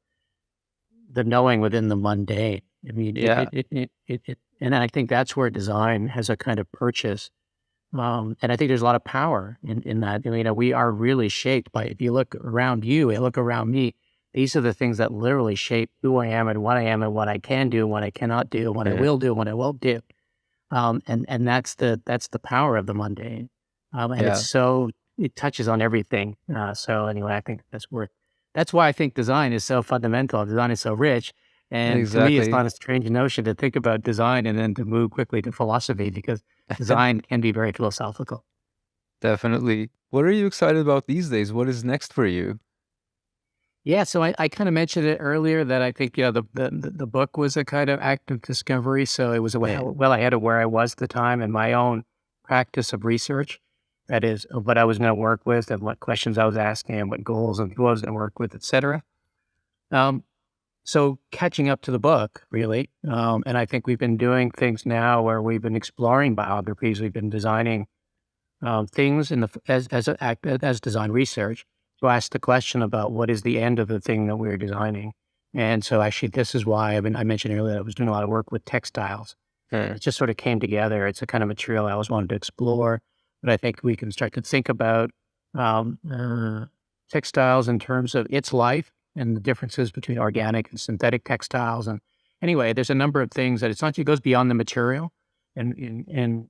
the knowing within the mundane. I mean, Yeah. and I think that's where design has a kind of purchase. And I think there's a lot of power in that. We are really shaped by, if you look around you and look around me, these are the things that literally shape who I am and what I can do and what I cannot do, and what I will do and what I won't do. And that's the power of the mundane. And Yeah. it touches on everything. So anyway, I think that's why I think design is so fundamental. Design is so rich. And to me, it's Exactly. not a strange notion to think about design and then to move quickly to philosophy, because design can be very philosophical. Definitely. What are you excited about these days? What is next for you? Yeah, so I kind of mentioned it earlier that I think, the book was a kind of act of discovery. So it was well ahead of where I was at the time in my own practice of research. That is, of what I was going to work with and what questions I was asking and what goals and who I was going to work with, et cetera. So catching up to the book, really. And I think we've been doing things now where we've been exploring biographies. We've been designing things as design research to ask the question about what is the end of the thing that we're designing. And so actually, this is why I mentioned earlier that I was doing a lot of work with textiles. It just sort of came together. It's a kind of material I always wanted to explore, but I think we can start to think about textiles in terms of its life and the differences between organic and synthetic textiles. And anyway, there's a number of things that it goes beyond the material. And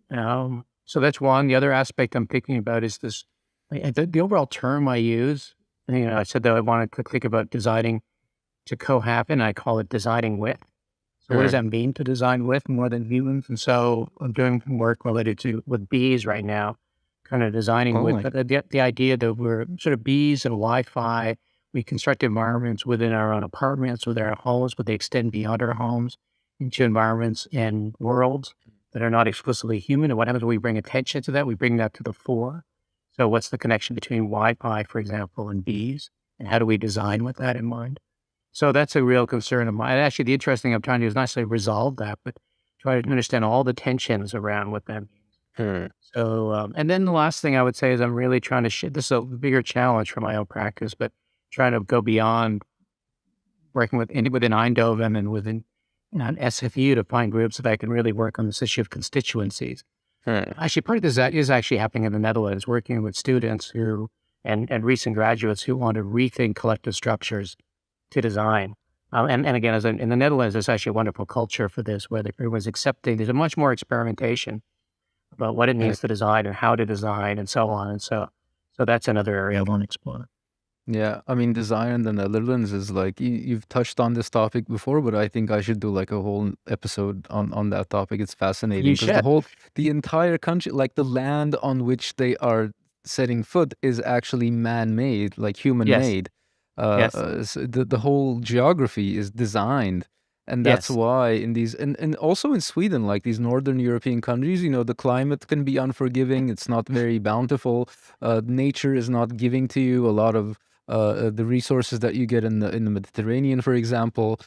so that's one. The other aspect I'm thinking about is this, the overall term I use. I said that I wanted to think about designing to co-happen. I call it designing with. So what does that mean to design with more than humans? And so I'm doing work related with bees right now, kind of designing with, Oh, but the idea that we're sort of bees and Wi-Fi. We construct environments within our own apartments, within our homes, but they extend beyond our homes into environments and worlds that are not exclusively human. And what happens when we bring attention to that? We bring that to the fore. So what's the connection between Wi-Fi, for example, and bees? And how do we design with that in mind? So that's a real concern of mine. And actually, the interesting thing I'm trying to do is not necessarily resolve that, but try to understand all the tensions around what that means. So, and then the last thing I would say is I'm really trying to this is a bigger challenge for my own practice, but trying to go beyond working within Eindhoven and within SFU to find groups that I can really work on this issue of constituencies. Actually, part of this is actually happening in the Netherlands, working with students and recent graduates who want to rethink collective structures to design. And again, in the Netherlands, there's actually a wonderful culture for this, where everyone's accepting. There's a much more experimentation about what it Yeah. means to design and how to design and so on. And so that's another area I want to explore. Yeah, I mean, design in the Netherlands is like you've touched on this topic before, but I think I should do like a whole episode on that topic. It's fascinating You because should. the entire country, like the land on which they are setting foot, is actually man-made, like Yes. human-made. Yes. So the whole geography is designed, and that's Yes. why in these and also in Sweden, like these northern European countries, the climate can be unforgiving. It's not very bountiful. Nature is not giving to you a lot of the resources that you get in the Mediterranean, for example.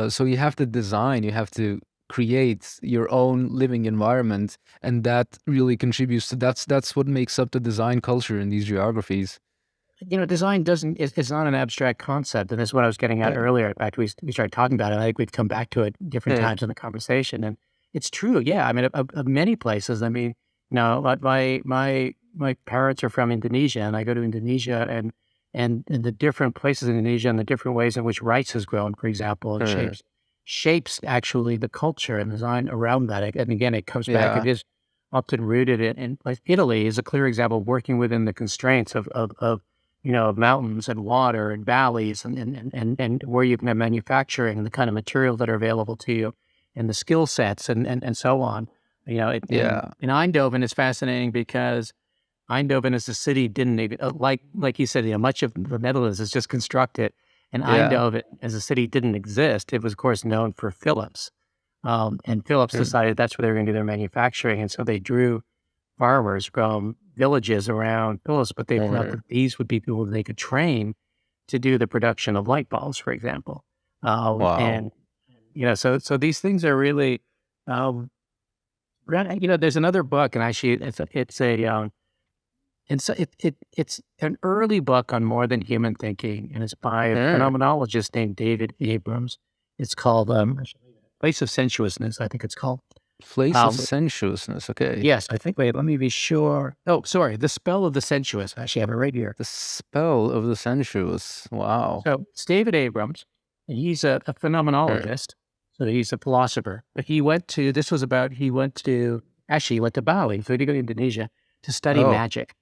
So you have to design, you have to create your own living environment, and that really contributes to that's what makes up the design culture in these geographies. Design doesn't, it's not an abstract concept. And that's what I was getting at Yeah. earlier. In fact, we started talking about it. I think we've come back to it different Yeah. times in the conversation. And it's true. Yeah. I mean, of many places. I mean, like my parents are from Indonesia, and I go to Indonesia and the different places in Indonesia and the different ways in which rice is grown, for example, and shapes actually the culture and design around that. And again, it comes back. Yeah. It is often rooted in like Italy is a clear example of working within the constraints of mountains and water and valleys and where you can have manufacturing and the kind of materials that are available to you and the skill sets and so on. Yeah. In Eindhoven, it's fascinating because Eindhoven as a city didn't even, like you said, much of the Netherlands is just constructed. And Yeah. Eindhoven as a city didn't exist. It was, of course, known for Philips. And Philips decided that's where they were going to do their manufacturing. And so they drew farmers from villages around Philips, but they felt that these would be people they could train to do the production of light bulbs, for example. Wow. And so these things are really, there's another book, and actually it's an early book on more than human thinking, and it's by a phenomenologist named David Abrams. It's called Place of Sensuousness, I think it's called. Place of sensuousness. Okay. Yes, I think. Wait, let me be sure. Oh, sorry. The Spell of the Sensuous. I actually have it right here. The spell of the sensuous. Wow. So it's David Abrams, and he's a phenomenologist. So he's a philosopher. But he went to Bali, so he did go to Indonesia to study magic.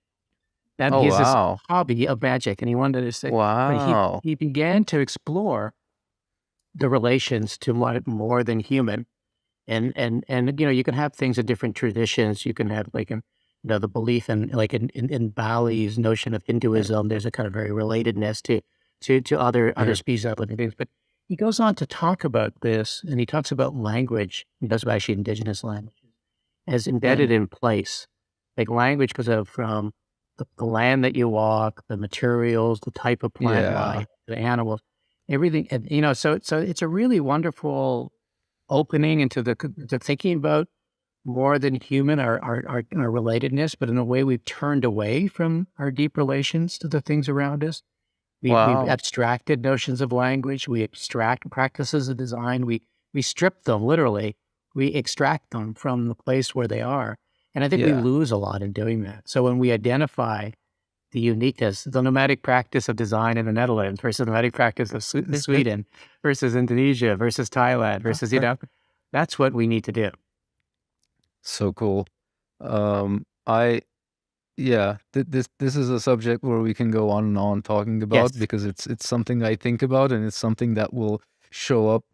And he has this hobby of magic, and he wanted to say, Wow. he began to explore the relations to what more than human. And you can have things in different traditions. You can have the belief in Bali's notion of Hinduism. There's a kind of very relatedness to other species of living things. But he goes on to talk about this, and he talks about language. He does about actually indigenous languages as embedded in place. Like language goes out from the land that you walk, the materials, the type of plant life, the animals, everything. And so it's a really wonderful opening into to thinking about more than human, our relatedness, but in a way we've turned away from our deep relations to the things around us. We've abstracted notions of language. We extract practices of design. We strip them, literally. We extract them from the place where they are. And I think we lose a lot in doing that. So when we identify the uniqueness, the nomadic practice of design in the Netherlands versus the nomadic practice of Sweden versus Indonesia versus Thailand versus, that's what we need to do. So cool. This is a subject where we can go on and on talking about because it's something I think about, and it's something that will show up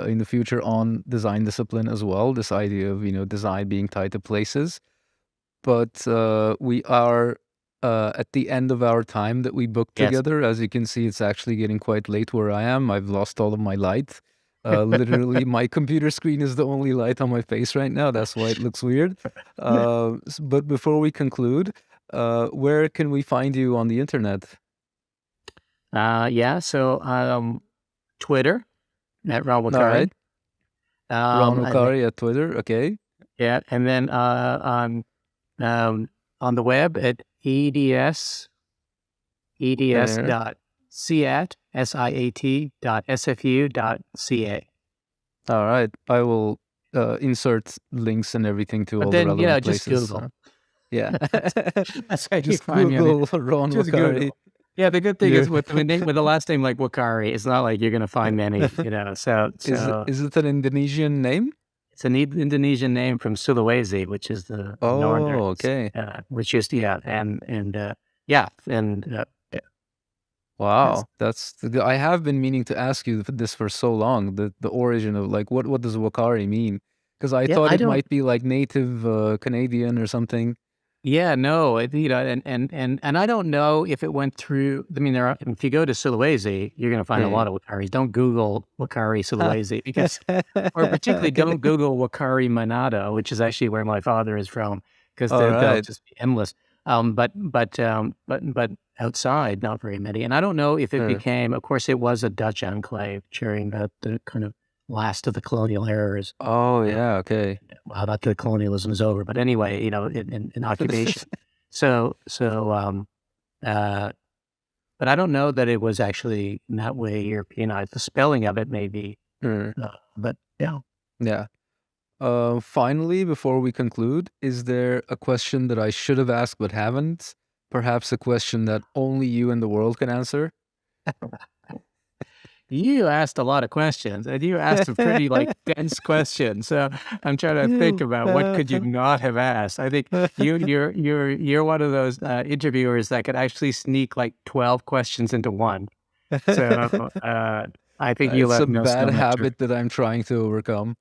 in the future on design discipline as well. This idea of design being tied to places, but we are at the end of our time that we booked together. As you can see, it's actually getting quite late where I am. I've lost all of my light. Literally, my computer screen is the only light on my face right now. That's why it looks weird. But before we conclude, where can we find you on the internet? So Twitter at Ron Wakkary. All right. Ron Wakkary at Twitter. Okay. Yeah, and then on the web at eds.siat.sfu.ca. All right. I will insert links and everything to all the relevant places. Just Google. Yeah. That's how you Just find me. Google Ron Wakkary. Yeah, the good thing is with the last name like Wakkary, it's not like you're going to find many, So is it an Indonesian name? It's an Indonesian name from Sulawesi, which is the northern, Oh, okay. which is yeah, and yes. Wow. I have been meaning to ask you this for so long, the origin of like what does Wakkary mean? Because I Yeah, thought I it don't. might be like native Canadian or something. Yeah, no, and I don't know if it went through. I mean, if you go to Sulawesi, you're going to find a Hmm. lot of Wakaris. Don't Google Wakari Sulawesi because, or particularly Okay. don't Google Wakari Manado, which is actually where my father is from, because All they'll right. just be endless. But outside, not very many. And I don't know if it Hmm. became. Of course, it was a Dutch enclave during the kind of last of the colonial eras. Oh Uh, yeah, okay. well, not that colonialism is over, but anyway, in occupation. So, uh, but I don't know that it was actually in that way Europeanized. The spelling of it may be, Hmm. but yeah. Yeah. Finally, before we conclude, is there a question that I should have asked but haven't? Perhaps a question that only you in the world can answer? You asked a lot of questions, and you asked a pretty like dense question. So I'm trying to think about what could you not have asked. I think you're one of those interviewers that could actually sneak like 12 questions into one. So I think you It's a left no bad stone unturned. habit that I'm trying to overcome.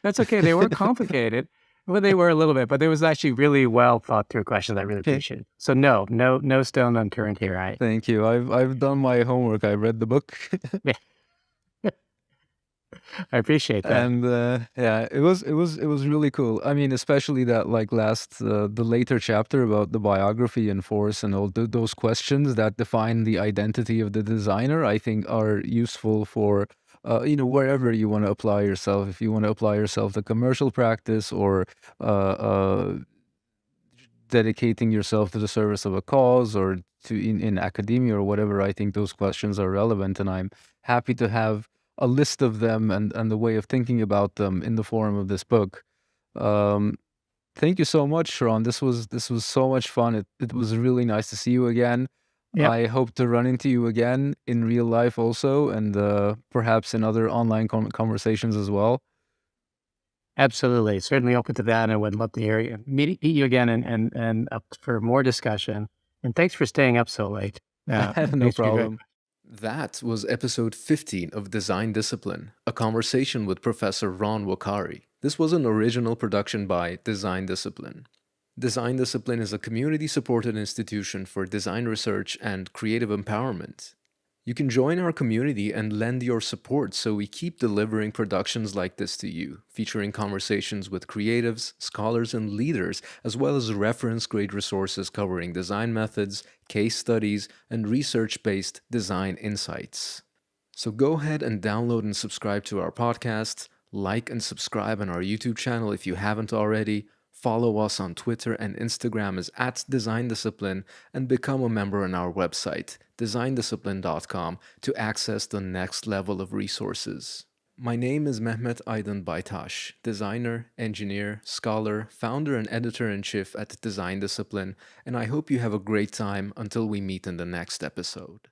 That's okay. They were complicated. Well, they were a little bit, but there was actually really well thought through questions. I really appreciate it. So no stone unturned here. Thank you. I've done my homework. I read the book. Yeah, I appreciate that. And yeah, it was really cool. I mean, especially that like last the later chapter about the biography and force and all those questions that define the identity of the designer. I think are useful for wherever you want to apply yourself. If you want to apply yourself to commercial practice or dedicating yourself to the service of a cause or in academia or whatever, I think those questions are relevant, and I'm happy to have a list of them and the way of thinking about them in the form of this book. Um, Thank you so much, Sharon. This was so much fun. It was really nice to see you again. Yep. I hope to run into you again in real life also, and perhaps in other online conversations as well. Absolutely. Certainly open to that. And I would love to hear you, meet you again and up for more discussion. And thanks for staying up so late. No Thanks for your problem. That was episode 15 of Design Discipline, a conversation with Professor Ron Wakkary. This was an original production by Design Discipline. Design Discipline is a community-supported institution for design research and creative empowerment. You can join our community and lend your support so we keep delivering productions like this to you, featuring conversations with creatives, scholars, and leaders, as well as reference-grade resources covering design methods, case studies, and research-based design insights. So go ahead and download and subscribe to our podcast, like and subscribe on our YouTube channel if you haven't already, follow us on Twitter and Instagram as @DesignDiscipline, and become a member on our website, designdiscipline.com, to access the next level of resources. My name is Mehmet Aydın Baytaş, designer, engineer, scholar, founder and editor-in-chief at Design Discipline, and I hope you have a great time until we meet in the next episode.